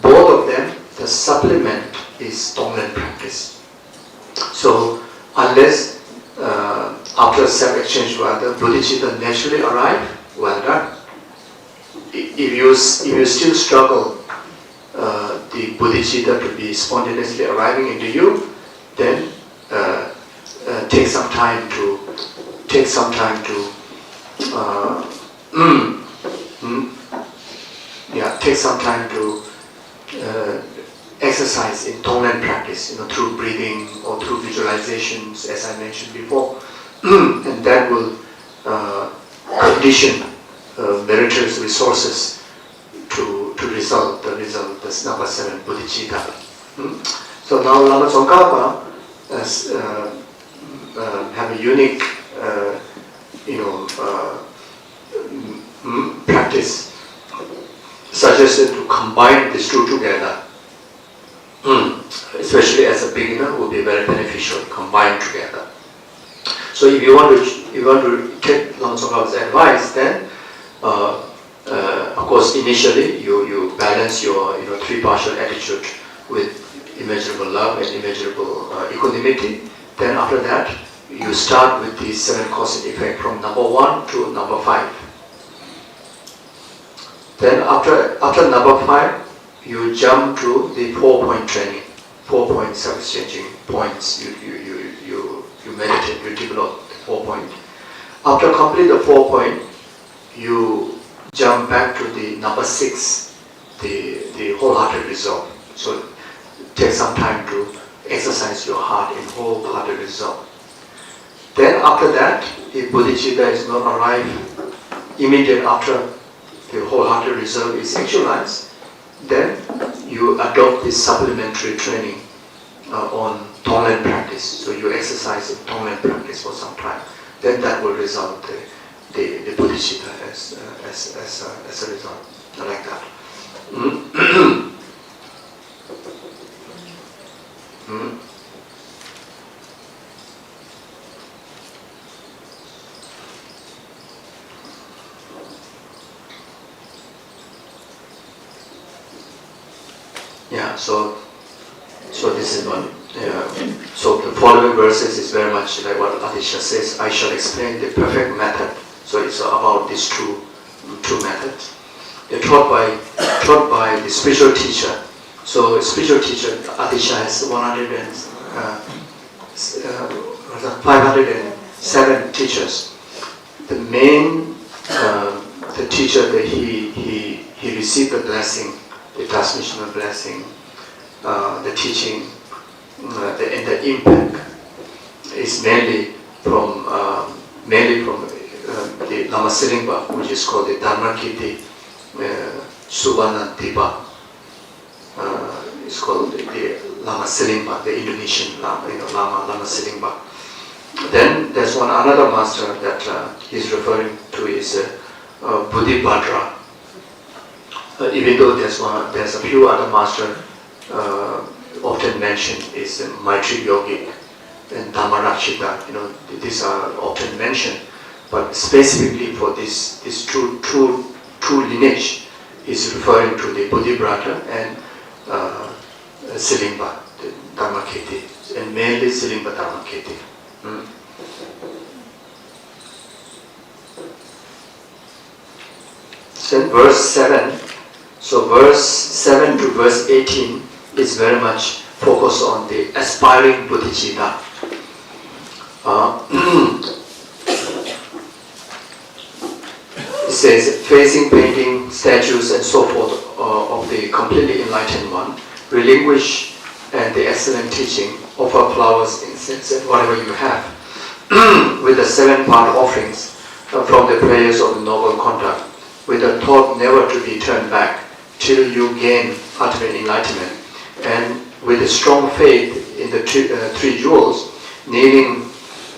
Both of them, the supplement is Tonglen practice. So unless after self-exchange with others, bodhicitta naturally arrive, well done. If you still struggle the bodhicitta to be spontaneously arriving into you, then take some time to exercise in Tonglen practice, through breathing or through visualizations, as I mentioned before, and that will condition meritorious resources to result this number 7 bodhicitta. So now Lama Tsongkhapa have a unique practice suggested to combine these two together. Especially as a beginner, would be very beneficial combined together. So if you want to take Lama Tsongkhapa's advice, then of course initially you balance your 3 partial attitude with immeasurable love and immeasurable equanimity. Then after that you start with the 7 cause and effect from number 1 to number 5. Then after number 5 you jump to the 4-point training, 4-point self-exchanging points. You meditate, you develop the 4-point. After complete the 4-point, you jump back to the number 6, the wholehearted resolve. So take some time to exercise your heart in wholehearted resolve. Then after that, if bodhicitta is not arrived immediate after the wholehearted resolve is actualized, then you adopt this supplementary training on Tonglen practice. So you exercise in Tonglen practice for some time. Then that will result the bodhicitta as a result, like that. Yeah, so this is one. So the following verses is very much like what Atisha says. I shall explain the perfect method. So it's about these two methods. They're taught by the spiritual teacher. So spiritual teacher Atisha has 507 teachers. The main the teacher that he received the blessing, the transmissional blessing, the teaching, and the impact is mainly from the Lama Silingpa, which is called the Dharmakirti Subhana Dipa. It's called the Lama Silingpa, the Indonesian Lama Silingpa. Then there's another master that he's referring to is Buddhibhadra. Even though there's a few other masters often mentioned is Maitreya yogi and Dhammarakshita. These are often mentioned, but specifically for this true lineage is referring to the Buddhibhadra and Silingpa, the Dharmakirti, and mainly Silingpa Dharmakirti. Then verse 7. So verse 7 to verse 18 is very much focused on the aspiring bodhicitta. says, facing painting, statues, and so forth of the completely enlightened one, relinquish and the excellent teaching, offer flowers, incense, and whatever you have, with the 7 part offerings from the prayers of the noble conduct, with a thought never to be turned back till you gain ultimate enlightenment, and with a strong faith in the 3 jewels, kneeling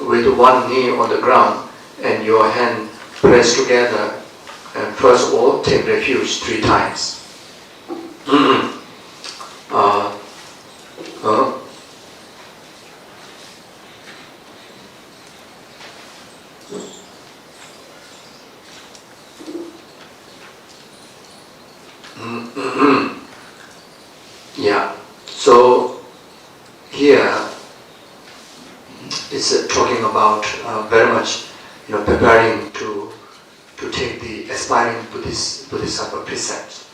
with one knee on the ground and your hand pressed together, and first of all take refuge 3 times. Yeah, so here it's talking about very much, preparing to take the aspiring Bodhisattva precepts.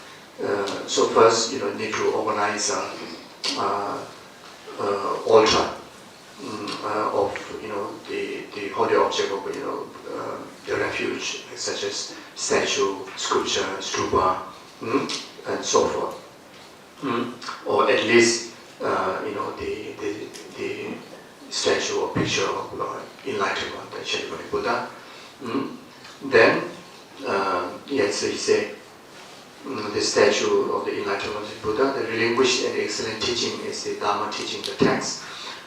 So first, need to organize altar of the holy object of the refuge, such as statue, sculpture, stupa, and so forth. Or at least the statue or picture of enlightened one, the Shakyamuni Buddha. Then so he said the statue of the enlightened one Buddha, the relinquished and excellent teaching is the Dharma teaching, the text.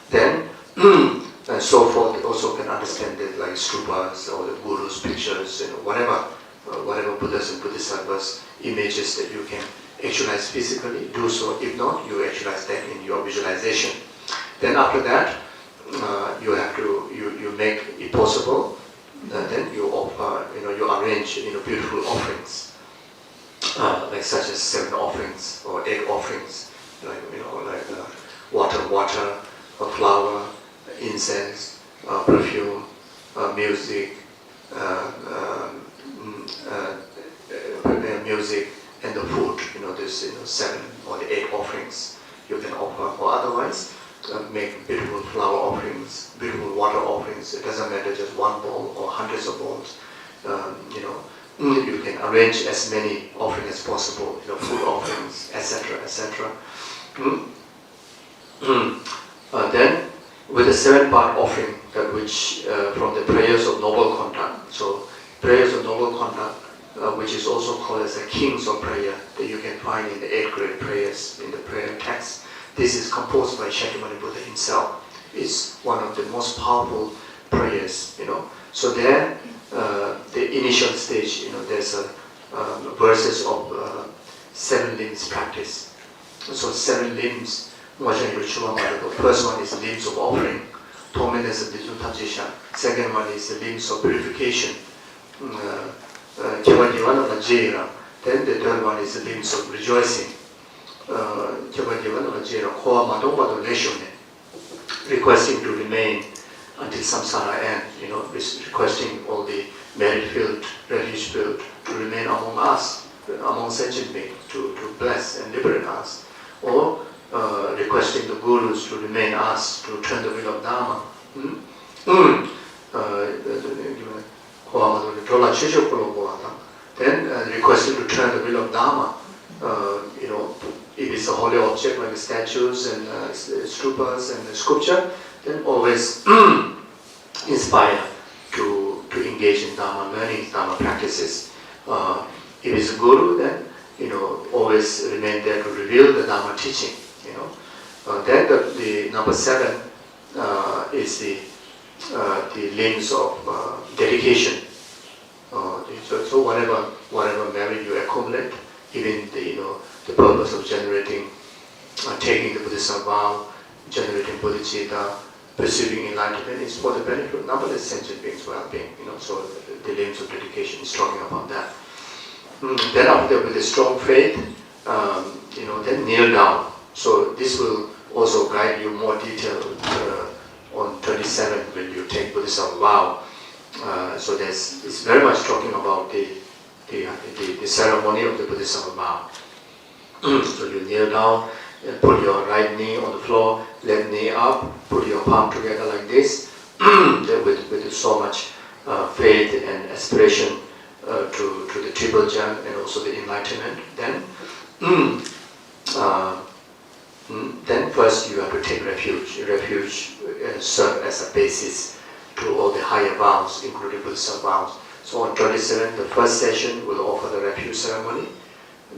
Then and so forth also can understand it like stupas or the guru's pictures and whatever Buddhas and Bodhisattvas images that you can actualize physically, do so. If not, you actualize that in your visualization. Then after that, you have to you make it possible. Then you offer, you arrange beautiful offerings, like such as 7 offerings or 8 offerings, like water, a flower, incense, perfume, music, music, and the food. There's 7 or the 8 offerings you can offer, or otherwise make beautiful flower offerings, beautiful water offerings. It doesn't matter just 1 bowl or hundreds of bowls. You can arrange as many offerings as possible. Food offerings, etc., etc. Then with the 7 part offering, which from the prayers of noble conduct. So prayers of noble conduct, which is also called as the kings of prayer, that you can find in the 8 great prayers in the prayer text. This is composed by Shakyamuni Buddha himself. It's one of the most powerful prayers, So there, the initial stage, there's verses of 7 limbs practice. So 7 limbs, the first one is limbs of offering. Second one is the limbs of purification. Then the third one is the limbs of rejoicing. Requesting to remain until samsara end, requesting all the merit-filled, refuge-filled to remain among us, among sentient beings, to bless and liberate us, or requesting the gurus to remain us, to turn the wheel of Dharma. Then requesting to turn the wheel of Dharma, if it's a holy object like the statues and stupas and the sculpture, then always inspire to engage in Dharma learning, Dharma practices. If it's a guru, then always remain there to reveal the Dharma teaching. Then the number 7 is the limbs of dedication. So whatever merit you accumulate, even the purpose of generating, taking the Buddhist vow, generating bodhicitta, pursuing enlightenment is for the benefit of numberless sentient beings' well-being. So the limbs of dedication is talking about that. Then after, with a strong faith, then kneel down. So this will also guide you more detail on 27 when you take Buddhist vow. So it's very much talking about the ceremony of the Buddhist vow. So you kneel down and put your right knee on the floor, left knee up, put your palm together like this, with so much faith and aspiration to triple gem and also the enlightenment, then first you have to take refuge. Refuge serves as a basis to all the higher vows, including Buddhist vows. So on 27th, the first session will offer the refuge ceremony.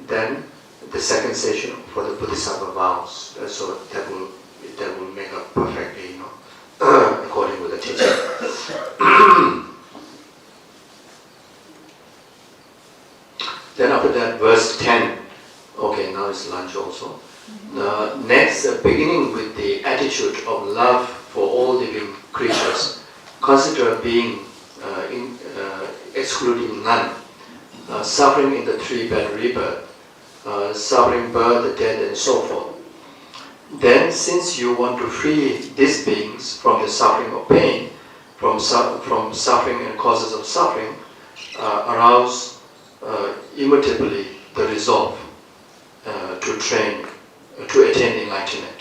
Then the second session for the Bodhisattva vows. So that will make up perfectly, according with the teaching. Then after that, verse 10. Okay, now it's lunch also. Next, beginning with the attitude of love for all living creatures, consider being excluding none, suffering in the three-bed rebirth, suffering birth, the dead, and so forth. Then, since you want to free these beings from the suffering of pain, from suffering and causes of suffering, arouse immutably the resolve to attain enlightenment.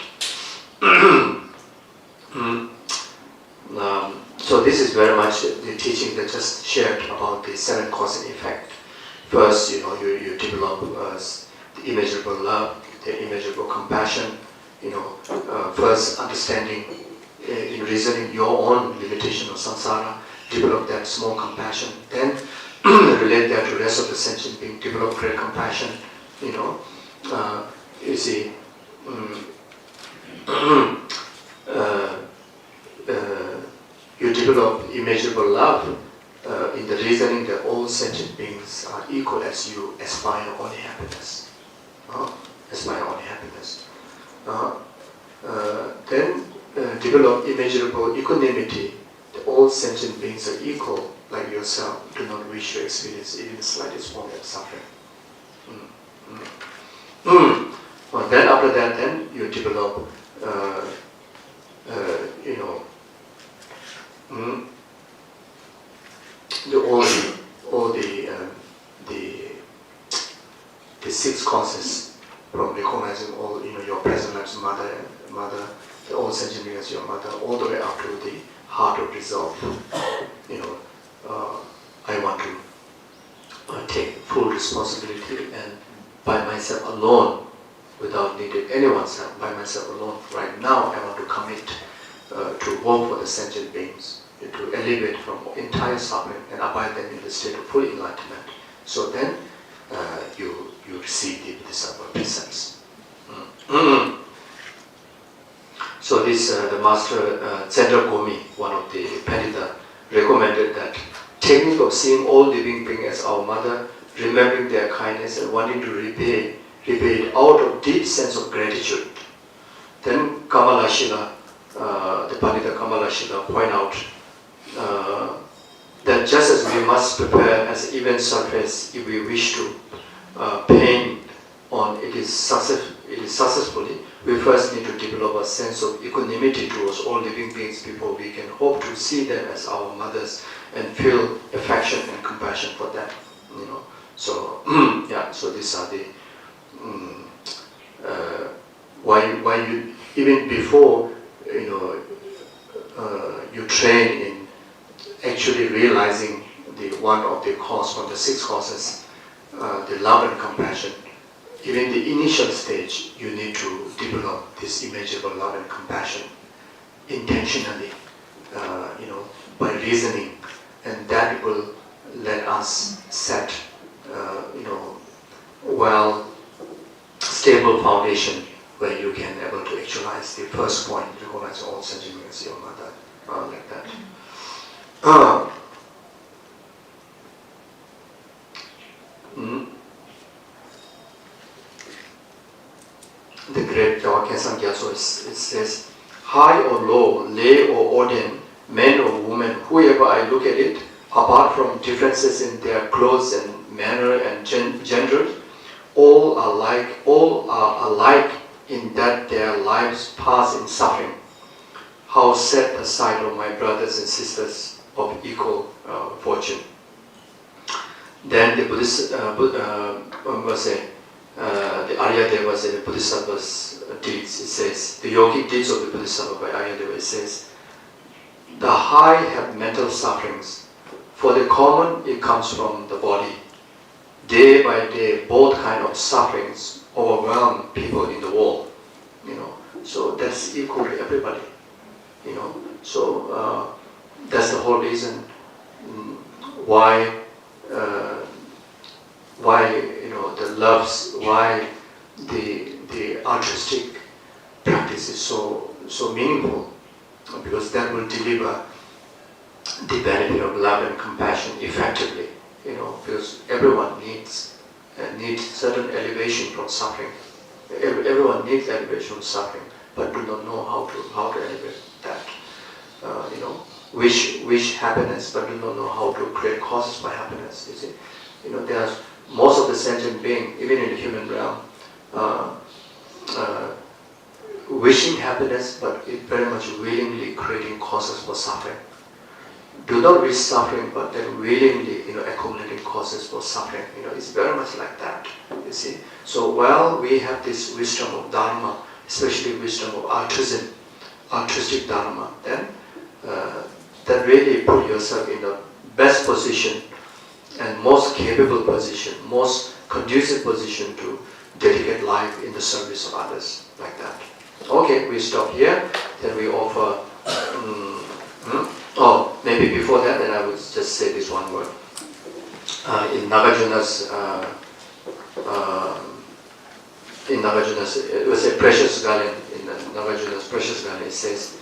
So this is very much the teaching that just shared about the 7 cause and effect. First, you develop the immeasurable love, the immeasurable compassion. First understanding in reasoning your own limitation of samsara, develop that small compassion. Then relate that to the rest of the sentient being, develop great compassion. You see, you develop immeasurable love in the reasoning that all sentient beings are equal as you aspire only happiness. Aspire only happiness. Then develop immeasurable equanimity that all sentient beings are equal, like yourself, do not wish to experience even the slightest form of suffering. Well, then after that, then you develop, the 6 causes from recognizing all, your present life's mother, the all sentient beings as your mother, all the way up to the heart of resolve. I want to take full responsibility and by myself alone, without needing anyone's help, by myself alone, right now I want to commit to work for the sentient beings, to elevate from entire suffering and abide them in the state of full enlightenment. So then you receive the Bodhisattva precepts. So this, the master Chandra Gomi, one of the pandita, recommended that technique of seeing all living beings as our mother, remembering their kindness and wanting to repay it out of deep sense of gratitude. Then Kamalashila, the Pandita Kamalashila, point out that just as we must prepare as even surface if we wish to paint on it is successfully, we first need to develop a sense of equanimity towards all living beings before we can hope to see them as our mothers and feel affection and compassion for them. So so these are the why you even before you train in actually realizing the one of the cause from the 6 causes, the love and compassion. Even the initial stage, you need to develop this immeasurable love and compassion intentionally, by reasoning, and that will let us set, stable foundation where you can able to actualize the first point, recognize all sentient beings as your mother, like that. The great Gyalpa Gyatso, it says, high or low, lay or ordained, men or women, whoever I look at it, apart from differences in their clothes and manner and gender, all are alike in that their lives pass in suffering. How sad the sight of my brothers and sisters of equal fortune. Then the Buddhist, the Arya Deva says the Bodhisattva's deeds, it says, the yogic deeds of the Bodhisattva by Arya Deva, it says, the high have mental sufferings. For the common, it comes from the body. day by day, both kind of sufferings overwhelm people in the world. So that's equal to everybody. So that's the whole reason why the loves, why the altruistic practice is so meaningful, because that will deliver the benefit of love and compassion effectively. Because everyone needs certain elevation from suffering. Everyone needs elevation from suffering, but do not know how to elevate that. Wish happiness, but do not know how to create causes for happiness. You see, there's most of the sentient beings, even in the human realm, wishing happiness, but very much willingly creating causes for suffering. Do not wish suffering, but then willingly, accumulating causes for suffering. It's very much like that. You see. So while we have this wisdom of Dharma, especially wisdom of altruism, altruistic Dharma, then that really put yourself in the best position and most capable position, most conducive position to dedicate life in the service of others, like that. Okay, we stop here. Then we offer. Maybe before that, then I would just say this one word. In Nagarjuna's, it was a precious garland. In Nagarjuna's precious garland, it says,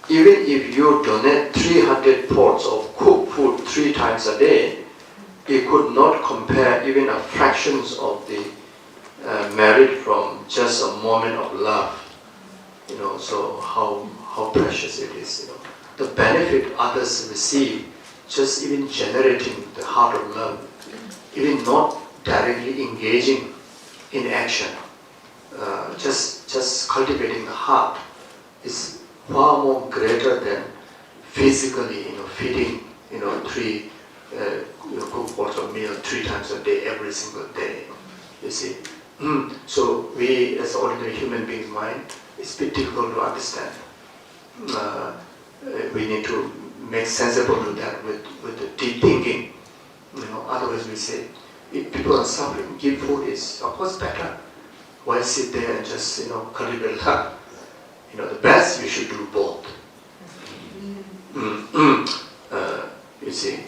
even if you donate 300 pots of cooked food 3 times a day, it could not compare even a fractions of the merit from just a moment of love. So how precious it is. The benefit others receive, just even generating the heart of love, even not directly engaging in action, just cultivating the heart is far more greater than physically, feeding, 3 cooked pots of meal 3 times a day, every single day. You see. So we, as ordinary human beings' mind, it's a bit difficult to understand. We need to make sensible to that with the deep thinking. Otherwise we say, if people are suffering, give food is of course better. Why sit there and just cultivate love? The best you should do both. You see,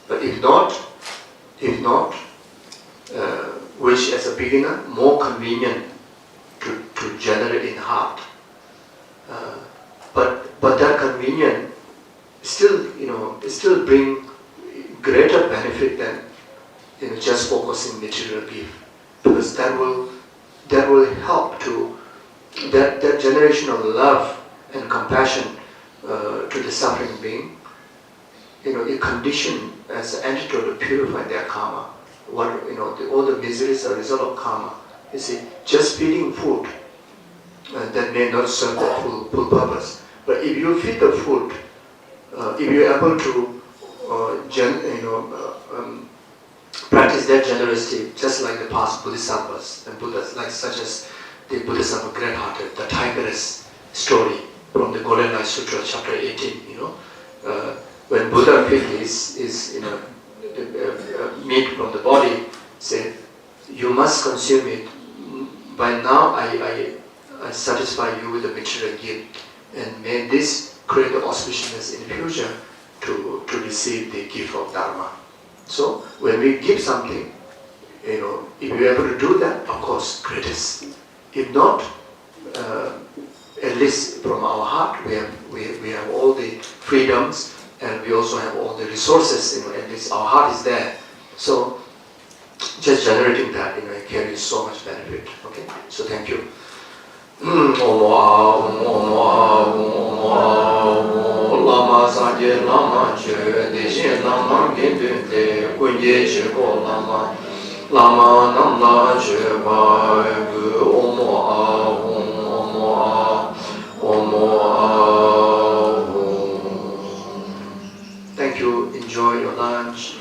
but if not, which as a beginner more convenient to generate in heart. But that convenience still bring greater benefit than just focusing material gift, because that will help to that generation of love and compassion to the suffering being. A condition as an antidote to purify their karma. All the miseries are a result of karma. You see, just feeding food that may not serve the full purpose. But if you feed the food, if you're able to practice that generosity, just like the past Bodhisattvas and Buddhas, like such as the Bodhisattva great-hearted, the tigress story from the Golden Light Sutra, chapter 18. When Buddha fed his meat from the body, said, "You must consume it. By now, I satisfy you with the material gift, and may this create the auspiciousness in the future to receive the gift of Dharma." So when we give something, if we're able to do that, of course, greatest. If not, at least from our heart, we have all the freedoms, and we also have all the resources. At least our heart is there. So just generating that, it carries so much benefit. Okay, so thank you. Lama Sanje Lama Che Deshe Lama Gendunde Kunje Chiko Lama Lama Namla Che Gu Omo Thank you. Enjoy your lunch.